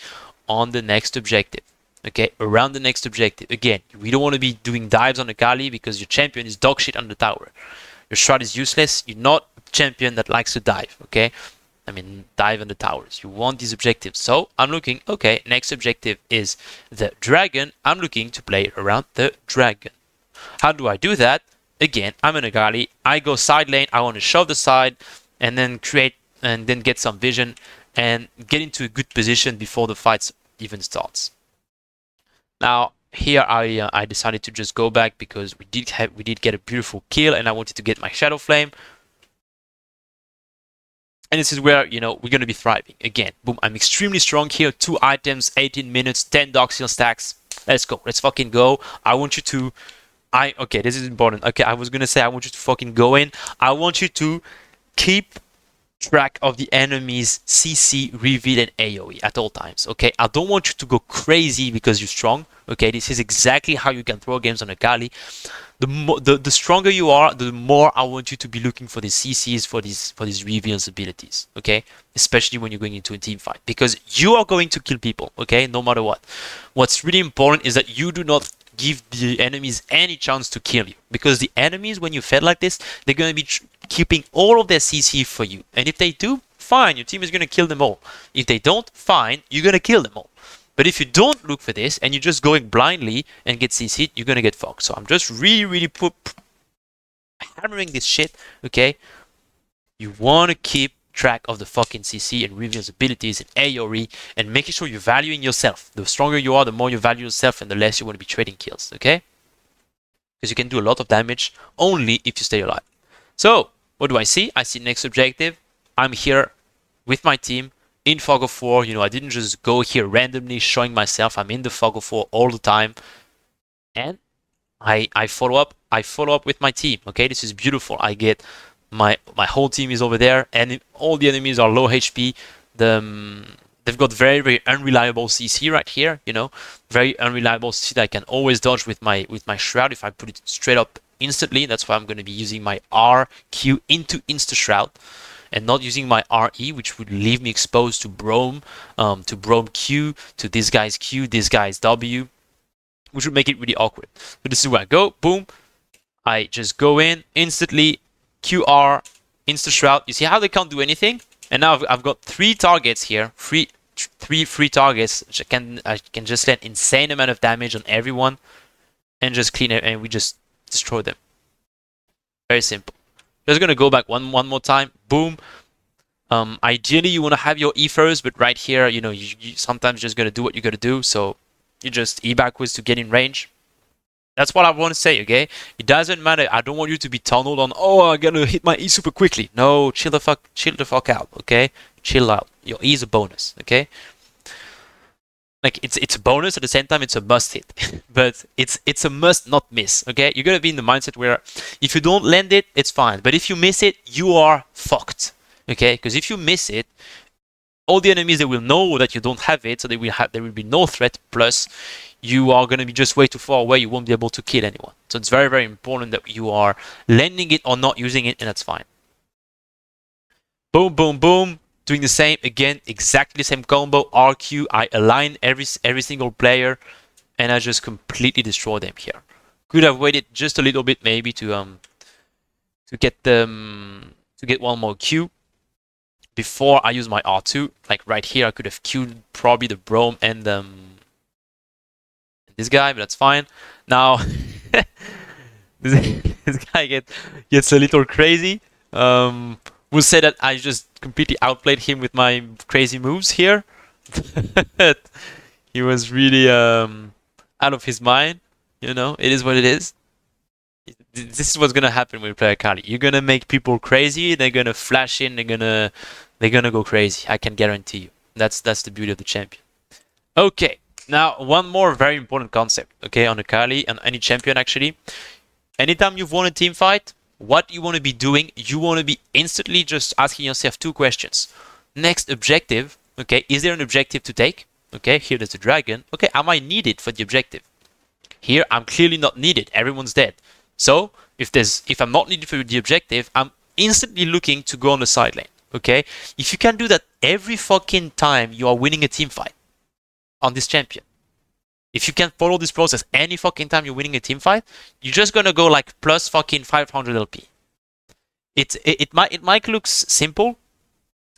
On the next objective. Okay, around the next objective. Again, we don't want to be doing dives on Akali because your champion is dog shit on the tower. Your strat is useless. You're not a champion that likes to dive, okay? I mean, dive on the towers. You want these objectives. So I'm looking, okay, next objective is the dragon. I'm looking to play around the dragon. How do I do that? Again, I'm an Akali. I go side lane. I want to shove the side and then create and then get some vision and get into a good position before the fight even starts. Now, here I decided to just go back because we did get a beautiful kill and I wanted to get my Shadow Flame. And this is where, you know, we're going to be thriving. Again, boom, I'm extremely strong here. 2 items, 18 minutes, 10 Dark Seal stacks. Let's go. Let's fucking go. I want you to... Okay, this is important. Okay, I was going to say I want you to fucking go in. I want you to keep track of the enemy's CC, reveal, and AoE at all times. Okay, I don't want you to go crazy because you're strong. Okay, this is exactly how you can throw games on Akali. The stronger you are, the more I want you to be looking for the CCs, for these reveals abilities. Okay, especially when you're going into a team fight, because you are going to kill people. Okay, no matter what. What's really important is that you do not give the enemies any chance to kill you, because the enemies, when you fed like this, they're going to be keeping all of their CC for you, and if they do, fine, your team is going to kill them all. If they don't, fine, you're going to kill them all. But if you don't look for this and you're just going blindly and get CC'd, you're going to get fucked. So I'm just really hammering this shit. Okay, you want to keep track of the fucking CC and reveals abilities and AoE, and making sure you're valuing yourself. The stronger you are, the more you value yourself, and the less you want to be trading kills. Okay, because you can do a lot of damage only if you stay alive. So what do I see? I see next objective. I'm here with my team in Fog of War. You know, I didn't just go here randomly showing myself. I'm in the Fog of War all the time, and I follow up. I follow up with my team. Okay, this is beautiful. I get my whole team is over there, and all the enemies are low HP. They've got very unreliable CC right here. You know, very unreliable CC that I can always dodge with my shroud if I put it straight up instantly. That's why I'm going to be using my RQ into Insta Shroud, and not using my RE, which would leave me exposed to Brome Q, to this guy's Q, this guy's W, which would make it really awkward. But this is where I go. Boom. I just go in instantly. QR, Insta Shroud. You see how they can't do anything? And now I've got 3 targets here. Three free targets. Which I can just let insane amount of damage on everyone, and just clean it, and we just destroy them. Very simple. Just gonna go back one more time. Boom. Ideally you want to have your E first, but right here, you know, you sometimes just gotta do what you gotta do. So you just E backwards to get in range. That's what I want to say, okay? It doesn't matter. I don't want you to be tunneled on, oh, I'm gonna hit my E super quickly. No, chill the fuck out, okay? Chill out. Your E is a bonus, okay? Like, it's a bonus, at the same time it's a must hit. But it's a must not miss, okay? You're gonna be in the mindset where if you don't land it, it's fine. But if you miss it, you are fucked, okay? Because if you miss it, all the enemies, they will know that you don't have it, so there will be no threat. Plus, you are going to be just way too far away. You won't be able to kill anyone. So it's very important that you are landing it or not using it, and that's fine. Boom, boom, boom. Doing the same again, exactly the same combo. RQ. I align every single player, and I just completely destroy them here. Could have waited just a little bit, maybe to get one more Q before I use my R2. Like right here, I could have Q'd probably the Brome and this guy, but that's fine. Now this guy gets a little crazy. We'll say that I just completely outplayed him with my crazy moves here. He was really out of his mind. You know, it is what it is. This is what's gonna happen when we play Akali. You're gonna make people crazy. They're gonna flash in. They're gonna go crazy. I can guarantee you. That's the beauty of the champion. Okay. Now, one more very important concept, okay, on Akali, and any champion actually. Anytime you've won a team fight, what you want to be doing, you want to be instantly just asking yourself 2 questions. Next objective, okay, is there an objective to take? Okay, here there's a dragon. Okay, am I needed for the objective? Here, I'm clearly not needed. Everyone's dead. So, if I'm not needed for the objective, I'm instantly looking to go on the side lane, okay? If you can do that every fucking time you are winning a team fight, on this champion, if you can follow this process any fucking time you're winning a team fight, you're just gonna go like plus fucking 500 LP. It might look simple,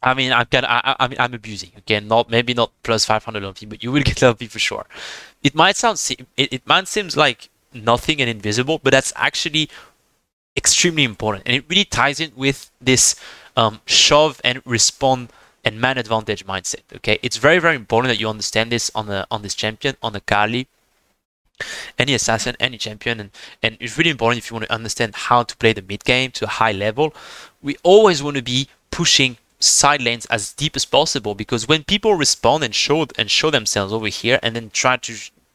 I mean, I'm abusing. Okay, not maybe not plus 500 LP, but you will get LP for sure. It might it might seem like nothing and invisible, but that's actually extremely important, and it really ties in with this shove and respond and man advantage mindset. Okay, it's very important that you understand this on this champion, on Akali, any assassin, any champion, and it's really important if you want to understand how to play the mid game to a high level. We always want to be pushing side lanes as deep as possible, because when people respond and show themselves over here and then try to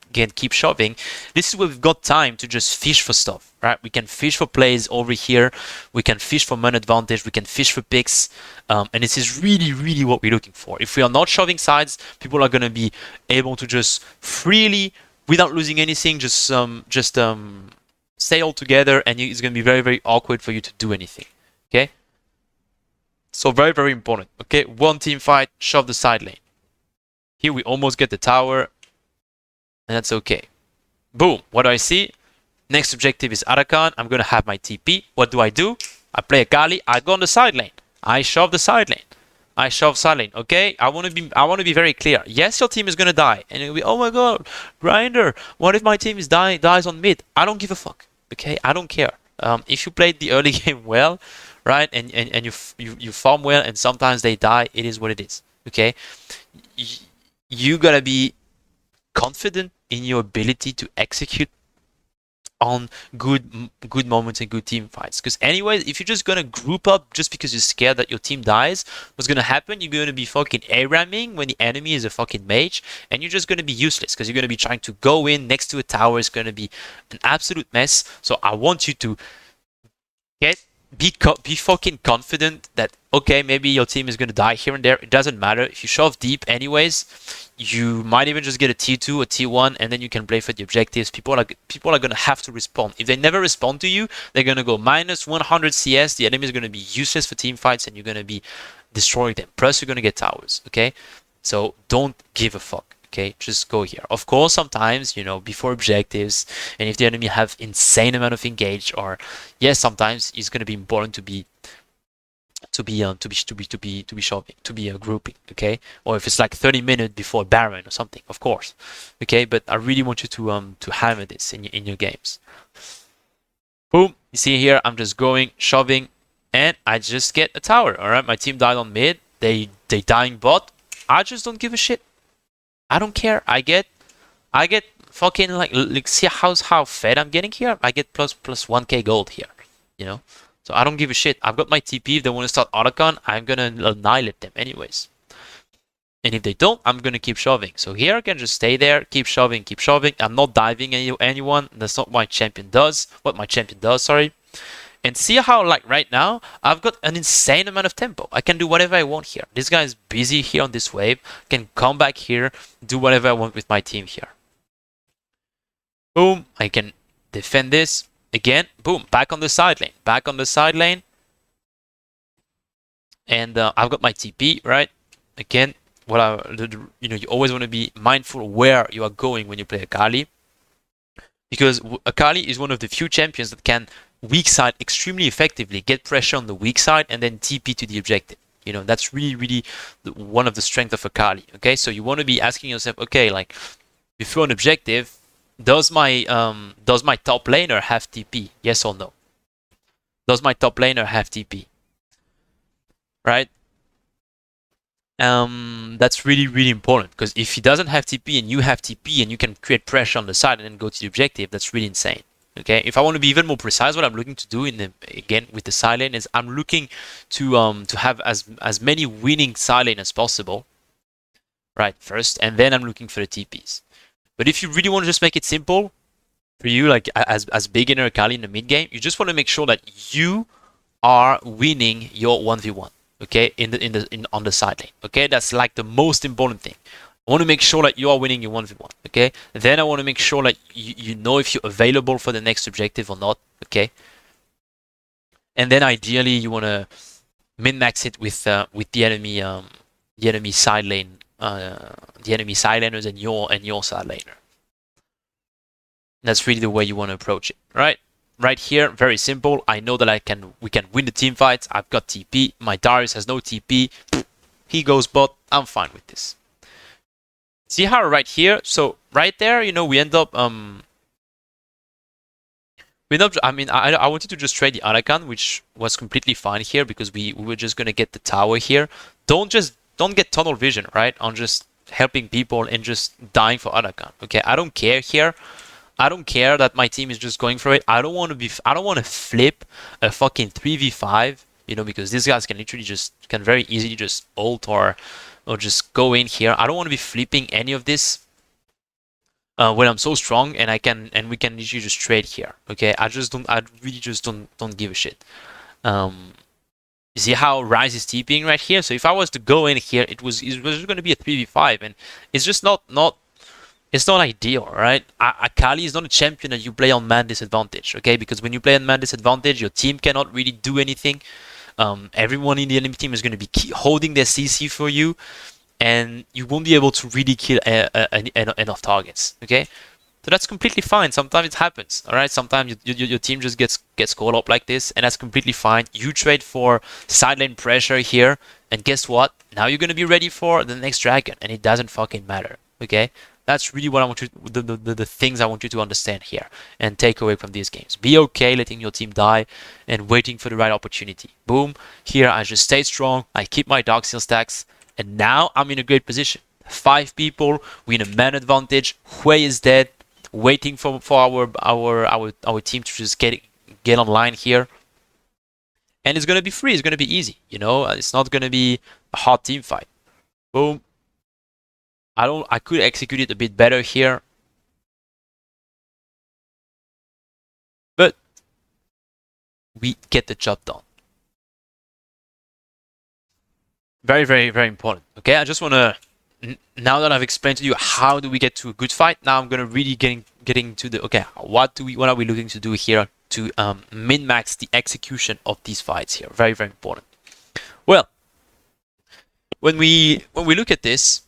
again keep shoving, this is where we've got time to just fish for stuff, right? We can fish for plays over here, we can fish for man advantage, we can fish for picks, and this is really what we're looking for. If we are not shoving sides, people are going to be able to just freely, without losing anything, just stay all together, and it's going to be very awkward for you to do anything. Okay, so very important. Okay, one team fight, shove the side lane. Here we almost get the tower, and that's okay. Boom, what do I see? Next objective is Arakan. I'm going to have my TP. What do? I play Akali. I go on the side lane. I shove the side lane. I shove side lane. Okay, I want to be very clear. Yes, your team is going to die, and it'll be, oh my god, grinder. What if my team dies on mid? I don't give a fuck. Okay, I don't care. If you played the early game well, right, and you farm well, and sometimes they die, it is what it is. Okay, you gotta be confident in your ability to execute on good moments and good team fights. Because anyway, if you're just gonna group up just because you're scared that your team dies, what's gonna happen? You're gonna be fucking A-ramming when the enemy is a fucking mage, and you're just gonna be useless because you're gonna be trying to go in next to a tower. It's gonna be an absolute mess. So I want you to be fucking confident that, okay, maybe your team is going to die here and there. It doesn't matter. If you shove deep anyways, you might even just get a T2 or T1, and then you can play for the objectives. People are going to have to respond. If they never respond to you, they're going to go minus 100 CS. The enemy is going to be useless for team fights, and you're going to be destroying them. Plus, you're going to get towers, okay? So don't give a fuck. Okay, just go here. Of course, sometimes, before objectives, and if the enemy have insane amount of engage, or yes, sometimes it's going to be important to be shoving, to be grouping. Okay, or if it's like 30 minutes before Baron or something, of course. Okay, but I really want you to hammer this in your games. Boom! You see here, I'm just going shoving, and I just get a tower. All right, my team died on mid. They dying bot. I just don't give a shit. I don't care. I get fucking like see how fed I'm getting here. I get plus 1k gold here, So I don't give a shit. I've got my TP. If they want to start Otacon, I'm gonna annihilate them anyways. And if they don't, I'm gonna keep shoving. So here I can just stay there, keep shoving. I'm not diving anyone. That's not what my champion does. Sorry. And see how, like, right now, I've got an insane amount of tempo. I can do whatever I want here. This guy is busy here on this wave. I can come back here, do whatever I want with my team here. Boom. I can defend this. Again, boom. Back on the side lane. And I've got my TP, right? Again, you always want to be mindful where you are going when you play Akali. Because Akali is one of the few champions that can weak side extremely effectively, get pressure on the weak side, and then TP to the objective. That's really one of the strengths of Akali. Okay, so you want to be asking yourself, okay, like before an objective, does my top laner have TP? Yes or no? Does my top laner have TP? Right? That's really important, because if he doesn't have TP and you have TP and you can create pressure on the side and then go to the objective, that's really insane. Okay, if I want to be even more precise, what I'm looking to do again with the side lane is I'm looking to have as many winning side lane as possible, right? First, and then I'm looking for the TPs. But if you really want to just make it simple for you, like as beginner Akali in the mid game, you just want to make sure that you are winning your 1v1. Okay, on the side lane. Okay, that's like the most important thing. I want to make sure that you are winning your 1v1, okay? Then I want to make sure that you know if you're available for the next objective or not, okay? And then ideally you want to min-max it with the enemy side lane, the enemy side laners and your side laner. That's really the way you want to approach it, right? Right here, very simple. I know that we can win the team fights. I've got TP. My Darius has no TP. he goes bot. I'm fine with this. See how right here, so right there, you know, we end up I mean, I wanted to just trade the Arakan, which was completely fine here because we were just gonna get the tower here. Don't get tunnel vision, right? On just helping people and just dying for Arakan. Okay, I don't care here. I don't care that my team is just going for it. I don't want to flip a fucking 3v5, you know, because these guys can literally can very easily just ult or just go in here. I don't want to be flipping any of this when I'm so strong and we can literally just trade here. Okay, I really just don't give a shit. You see how Rise is TPing right here? So if I was to go in here, it was just going to be a 3v5, and it's just not ideal, right? Akali is not a champion that you play on man disadvantage, okay? Because when you play on man disadvantage, your team cannot really do anything. Everyone in the enemy team is going to be holding their CC for you, and you won't be able to really kill enough targets, okay? So that's completely fine. Sometimes it happens, all right? Sometimes your team just gets caught up like this, and that's completely fine. You trade for side lane pressure here, and guess what? Now you're going to be ready for the next dragon, and it doesn't fucking matter, okay? That's really what I want you the things I want you to understand here and take away from these games. Be okay letting your team die and waiting for the right opportunity. Boom. Here I just stay strong. I keep my Dark Seal stacks, and now I'm in a great position. 5 people, we in a man advantage. Hui is dead, waiting for our team to just get online here. And it's gonna be free. It's gonna be easy. You know, it's not gonna be a hard team fight. Boom. I could execute it a bit better here, but we get the job done. Very, very, very important. Okay, I just wanna, now that I've explained to you how do we get to a good fight, now I'm gonna really getting to the, okay, what are we looking to do here to min-max the execution of these fights here? Very, very important. Well, when we look at this.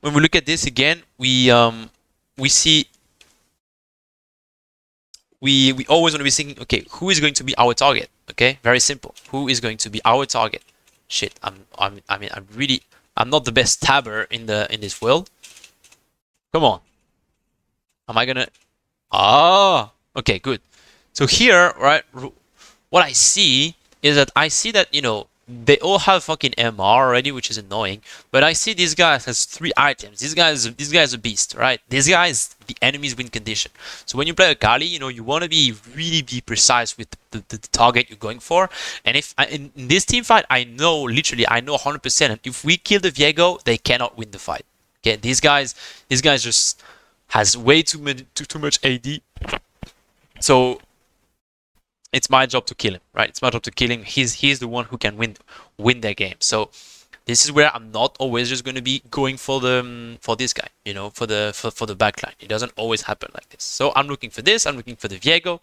When we look at this again, we see we always want to be thinking, okay, who is going to be our target? Okay, very simple. Who is going to be our target? Shit, I mean, I'm not the best tabber in this world. Come on, am I gonna? Ah, okay, good. So here, right, what I see is that you know, they all have fucking MR already, which is annoying. But I see this guy has 3 items. This guy is a beast, right? This guy is the enemy's win condition. So when you play Akali, you know, you want to really be precise with the target you're going for. And if in this team fight, I know 100%. If we kill the Viego, they cannot win the fight. Okay, these guys just has way too much AD. So it's my job to kill him, right? It's my job to kill him. He's the one who can win their game. So this is where I'm not always just going to be going for this guy, you know, for the backline. It doesn't always happen like this. So I'm looking for this. I'm looking for the Viego,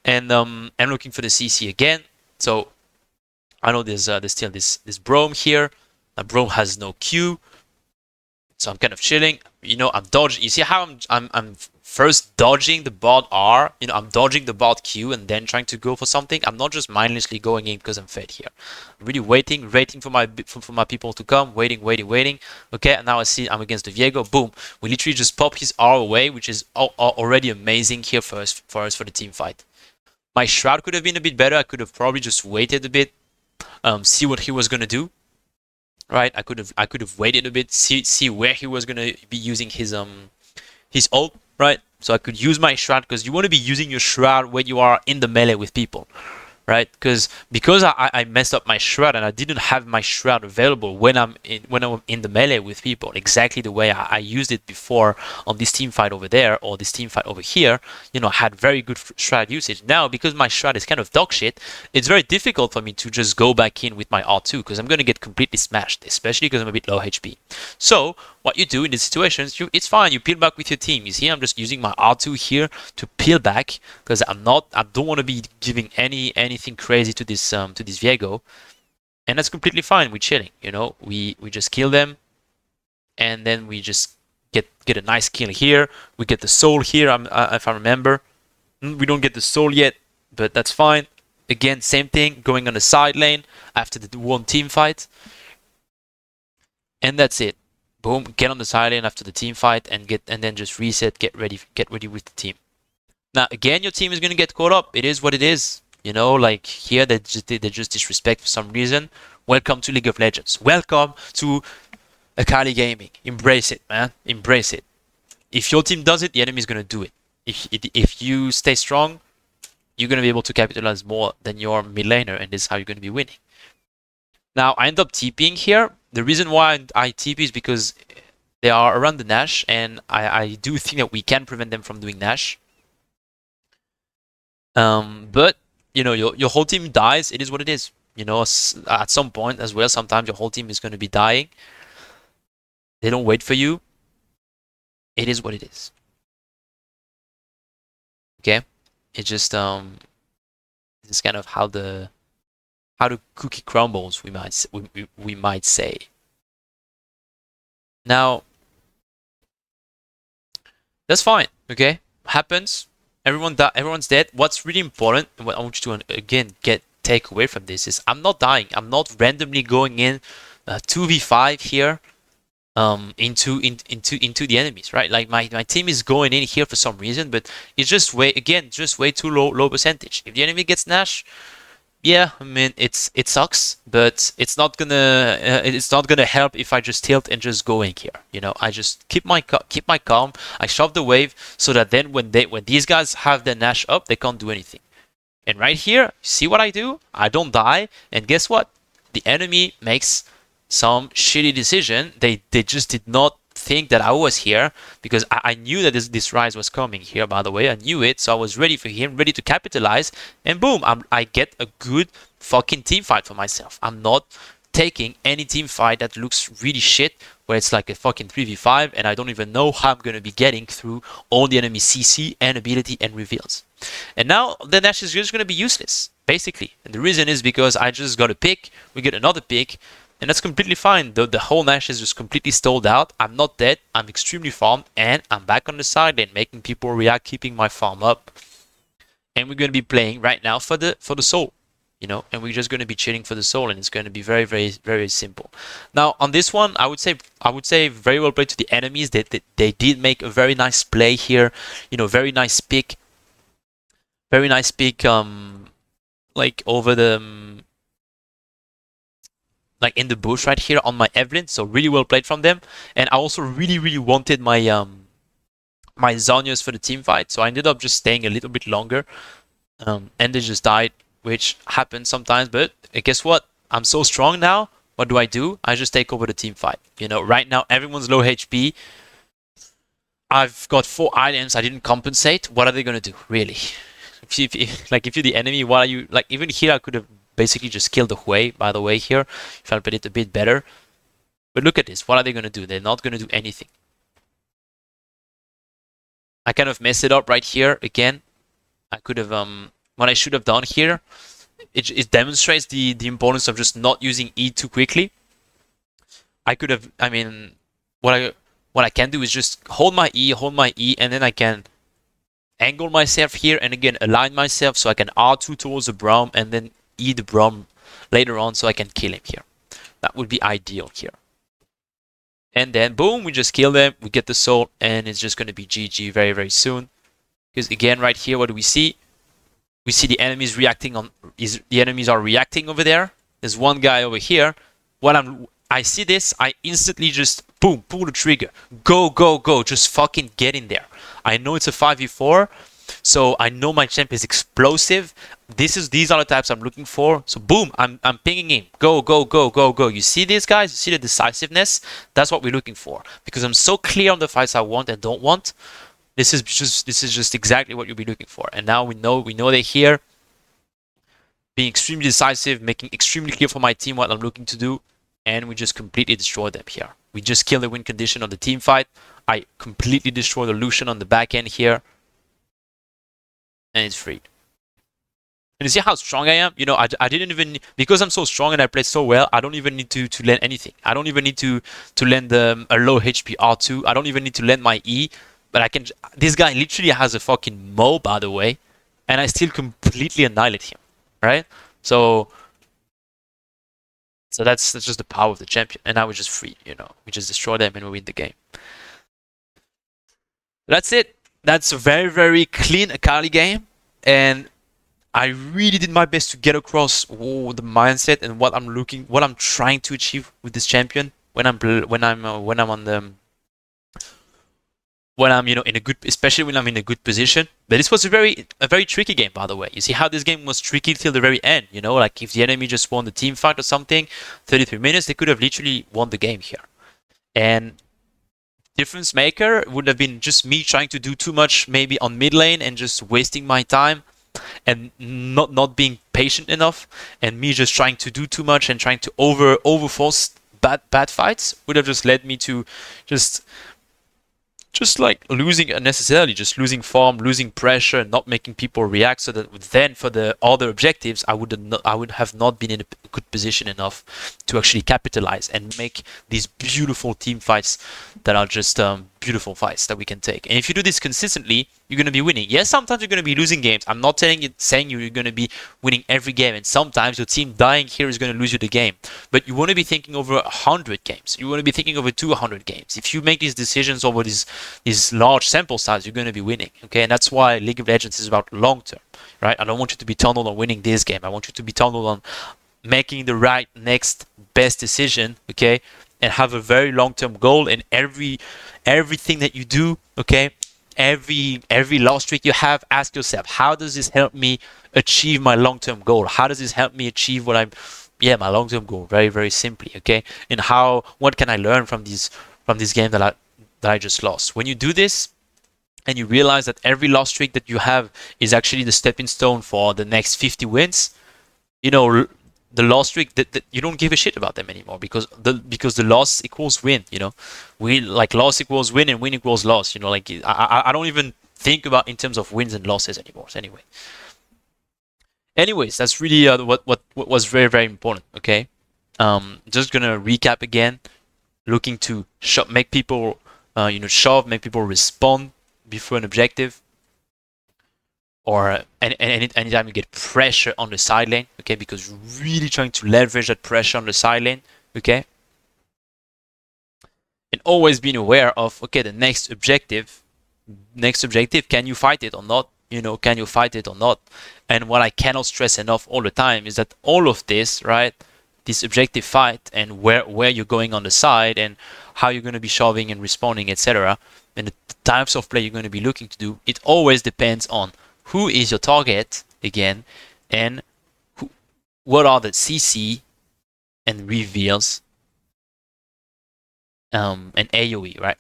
and I'm looking for the CC again. So I know there's still this Brome here. That Brome has no Q, so I'm kind of chilling. You know, I'm dodging. You see how I'm first dodging the bot R, you know, I'm dodging the bot Q and then trying to go for something. I'm not just mindlessly going in because I'm fed here. I'm really waiting for my people to come, waiting. Okay, and now I see I'm against the Viego. Boom, we literally just pop his R away, which is already amazing here for the team fight. My Shroud could have been a bit better. I could have probably just waited a bit, see what he was gonna do. Right, I could have waited a bit, see where he was gonna be using his ult, right? So I could use my Shroud, because you want to be using your Shroud when you are in the melee with people, right? Because I messed up my Shroud and I didn't have my Shroud available when I'm in the melee with people, exactly the way I used it before on this team fight over there or this team fight over here. You know, I had very good Shroud usage. Now, because my Shroud is kind of dog shit, it's very difficult for me to just go back in with my R2, because I'm going to get completely smashed, especially because I'm a bit low HP. So what you do in these situations, it's fine. You peel back with your team. You see, I'm just using my R2 here to peel back, because I don't want to be giving anything crazy to this Viego, and that's completely fine. We're chilling, you know. We just kill them, and then we just get a nice kill here. We get the soul here. If I remember, we don't get the soul yet, but that's fine. Again, same thing, going on the side lane after the one team fight. And that's it. Boom, get on the side lane after the team fight and then just reset, get ready with the team. Now, again, your team is going to get caught up. It is what it is. You know, like here, they just disrespect for some reason. Welcome to League of Legends. Welcome to Akali Gaming. Embrace it, man. Embrace it. If your team does it, the enemy is going to do it. If you stay strong, you're going to be able to capitalize more than your mid laner, and this is how you're going to be winning. Now, I end up TPing here. The reason why I TP is because they are around the Nash, and I do think that we can prevent them from doing Nash. But, you know, your whole team dies. It is what it is. You know, at some point as well, sometimes your whole team is going to be dying. They don't wait for you. It is what it is. Okay? It's just, this is kind of how the cookie crumbles, we might say. Now, that's fine, okay? Happens. Everyone's dead. What's really important, and what I want you to again take away from this is, I'm not dying. I'm not randomly going in 2v5 here into the enemies, right? Like my team is going in here for some reason, but it's just way too low percentage. If the enemy gets Nash, yeah, I mean it sucks, but it's not gonna help if I just tilt and just go in here. You know, I just keep my calm. I shove the wave so that then when these guys have their Nash up, they can't do anything. And right here, see what I do? I don't die, and guess what? The enemy makes some shitty decision. They just did not think that I was here, because I knew that this rise was coming here, by the way. I knew it, so I was ready for him, ready to capitalize, and boom, I get a good fucking team fight for myself. I'm not taking any team fight that looks really shit, where it's like a fucking 3v5 and I don't even know how I'm gonna be getting through all the enemy CC and ability and reveals. And now the Nash is just gonna be useless, basically. And the reason is because I just got a pick, we get another pick, and that's completely fine. The whole Nash is just completely stalled out. I'm not dead. I'm extremely farmed. And I'm back on the side lane, making people react, keeping my farm up. And we're going to be playing right now for the soul. You know, and we're just going to be chilling for the soul. And it's going to be very, very, very simple. Now, on this one, I would say very well played to the enemies. They did make a very nice play here. You know, very nice pick. Very nice pick, like over the... like in the bush right here on my Evelyn, so really well played from them. And I also really wanted my my Zhonya's for the team fight, so I ended up just staying a little bit longer, and they just died, which happens sometimes. But guess what? I'm so strong now. What do? I just take over the team fight. You know, right now everyone's low HP. I've got 4 items. I didn't compensate. What are they gonna do, really? If you're the enemy, what are you like? Even here, I could have basically just killed the Hui, by the way, here, if I played it a bit better. But look at this. What are they going to do? They're not going to do anything. I kind of messed it up right here again. I could have, what I should have done here, it demonstrates the importance of just not using E too quickly. I could have, I mean, what I can do is just hold my E, and then I can angle myself here, and again, align myself so I can R2 towards the Braum, and then E the Braum later on so I can kill him here. That would be ideal here. And then boom, we just kill them, we get the soul, and it's just going to be GG very, very soon. Because again, right here, what do we see? We see the enemies reacting on... the enemies are reacting over there. There's one guy over here. I see this, I instantly just boom, pull the trigger. Go, just fucking get in there. I know it's a 5v4, so I know my champ is explosive. These are the types I'm looking for. So boom, I'm pinging him. Go. You see these guys? You see the decisiveness? That's what we're looking for. Because I'm so clear on the fights I want and don't want. This is just exactly what you'll be looking for. And now we know they're here. Being extremely decisive, making extremely clear for my team what I'm looking to do. And we just completely destroy them here. We just kill the win condition on the team fight. I completely destroy the Lucian on the back end here. And it's free. And you see how strong I am? You know, I didn't even... because I'm so strong and I play so well, I don't even need to land anything. I don't even need to land a low HP R2. I don't even need to land my E. But I can... this guy literally has a fucking Mo, by the way. And I still completely annihilate him. right? So that's just the power of the champion. And now we're just free, you know. We just destroy them and we win the game. That's it. That's a very, very clean Akali game. And I really did my best to get across the mindset and what I'm trying to achieve with this champion when I'm in a good, especially when I'm in a good position. But this was a very tricky game, by the way. You see how this game was tricky till the very end. You know, like if the enemy just won the team fight or something, 33 minutes, they could have literally won the game here. And difference maker would have been just me trying to do too much, maybe on mid lane and just wasting my time and not being patient enough, and me just trying to do too much and trying to overforce bad fights would have just led me to just like losing unnecessarily, just losing form, losing pressure, and not making people react. So that then for the other objectives, I would have not been in a good position enough to actually capitalize and make these beautiful team fights that are just beautiful fights that we can take. And if you do this consistently, you're going to be winning. Yes, sometimes you're going to be losing games. I'm not saying you're going to be winning every game, and sometimes your team dying here is going to lose you the game. But you want to be thinking over 100 games. You want to be thinking over 200 games. If you make these decisions over these large sample size, you're going to be winning. Okay, and that's why League of Legends is about long term, right? I don't want you to be tunneled on winning this game. I want you to be tunneled on making the right next best decision, okay, and have a very long-term goal in everything that you do, okay. Every loss streak you have, ask yourself, how does this help me achieve my long-term goal? How does this help me achieve my long-term goal? Very, very simply, okay. And what can I learn from this game that I just lost? When you do this, and you realize that every loss streak that you have is actually the stepping stone for the next 50 wins, you know, the loss streak that you don't give a shit about them anymore, because the loss equals win. You know, loss equals win and win equals loss. You know, like I don't even think about in terms of wins and losses anymore. So anyways, that's really what was very, very important. Okay, just gonna recap again. Looking to make people make people respond before an objective, or anytime you get pressure on the side lane, okay, because you're really trying to leverage that pressure on the side lane, okay, and always being aware of, okay, the next objective, can you fight it or not? You know, can you fight it or not? And what I cannot stress enough all the time is that all of this, right, this objective fight and where you're going on the side and how you're going to be shoving and responding, etc., and the types of play you're going to be looking to do, it always depends on who is your target again, and what are the CC and reveals and AoE, right?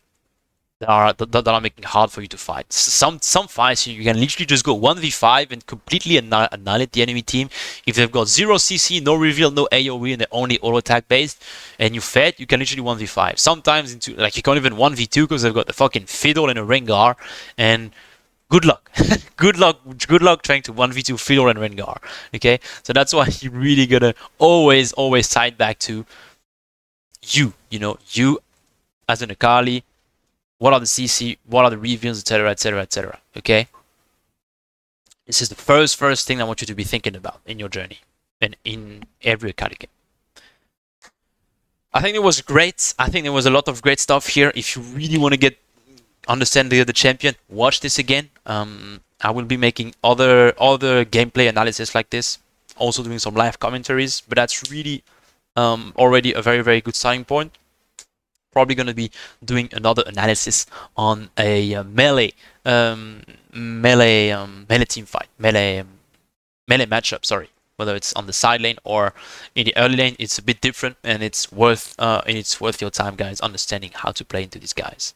That are making it hard for you to fight. Some fights you can literally just go 1v5 and completely annihilate the enemy team if they've got 0 CC, no reveal, no AoE, and they're only auto attack based, and you fed, you can literally 1v5. Sometimes you can't even 1v2 because they've got the fucking Fiddle and a Rengar, and good luck. good luck trying to 1v2 Fiddle and Rengar. Okay? So that's why you really gotta always side back to you as an Akali. What are the CC? What are the reveals, etc., etc., etc. Okay? This is the first thing I want you to be thinking about in your journey and in every Akali game. I think it was great. I think there was a lot of great stuff here. If you really want to understand the champion, watch this again. I will be making other gameplay analysis like this, also doing some live commentaries, but that's really already a very, very good starting point. Probably going to be doing another analysis on a melee team fight, melee matchup, sorry. Whether it's on the side lane or in the early lane, it's a bit different, and it's worth your time, guys, understanding how to play into these guys.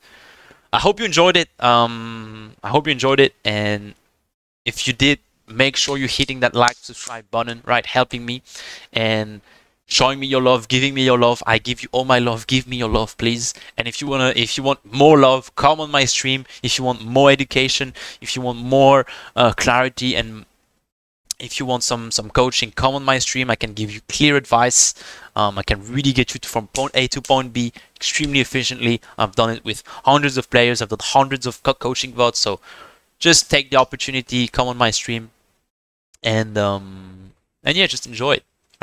I hope you enjoyed it. And if you did, make sure you're hitting that like, subscribe button, right? Helping me and showing me your love, giving me your love. I give you all my love. Give me your love, please. And if you want more love, come on my stream. If you want more education, if you want more clarity, and if you want some coaching, come on my stream. I can give you clear advice. I can really get you from point A to point B extremely efficiently. I've done it with hundreds of players. I've done hundreds of coaching votes. So just take the opportunity, come on my stream, and And yeah, just enjoy it.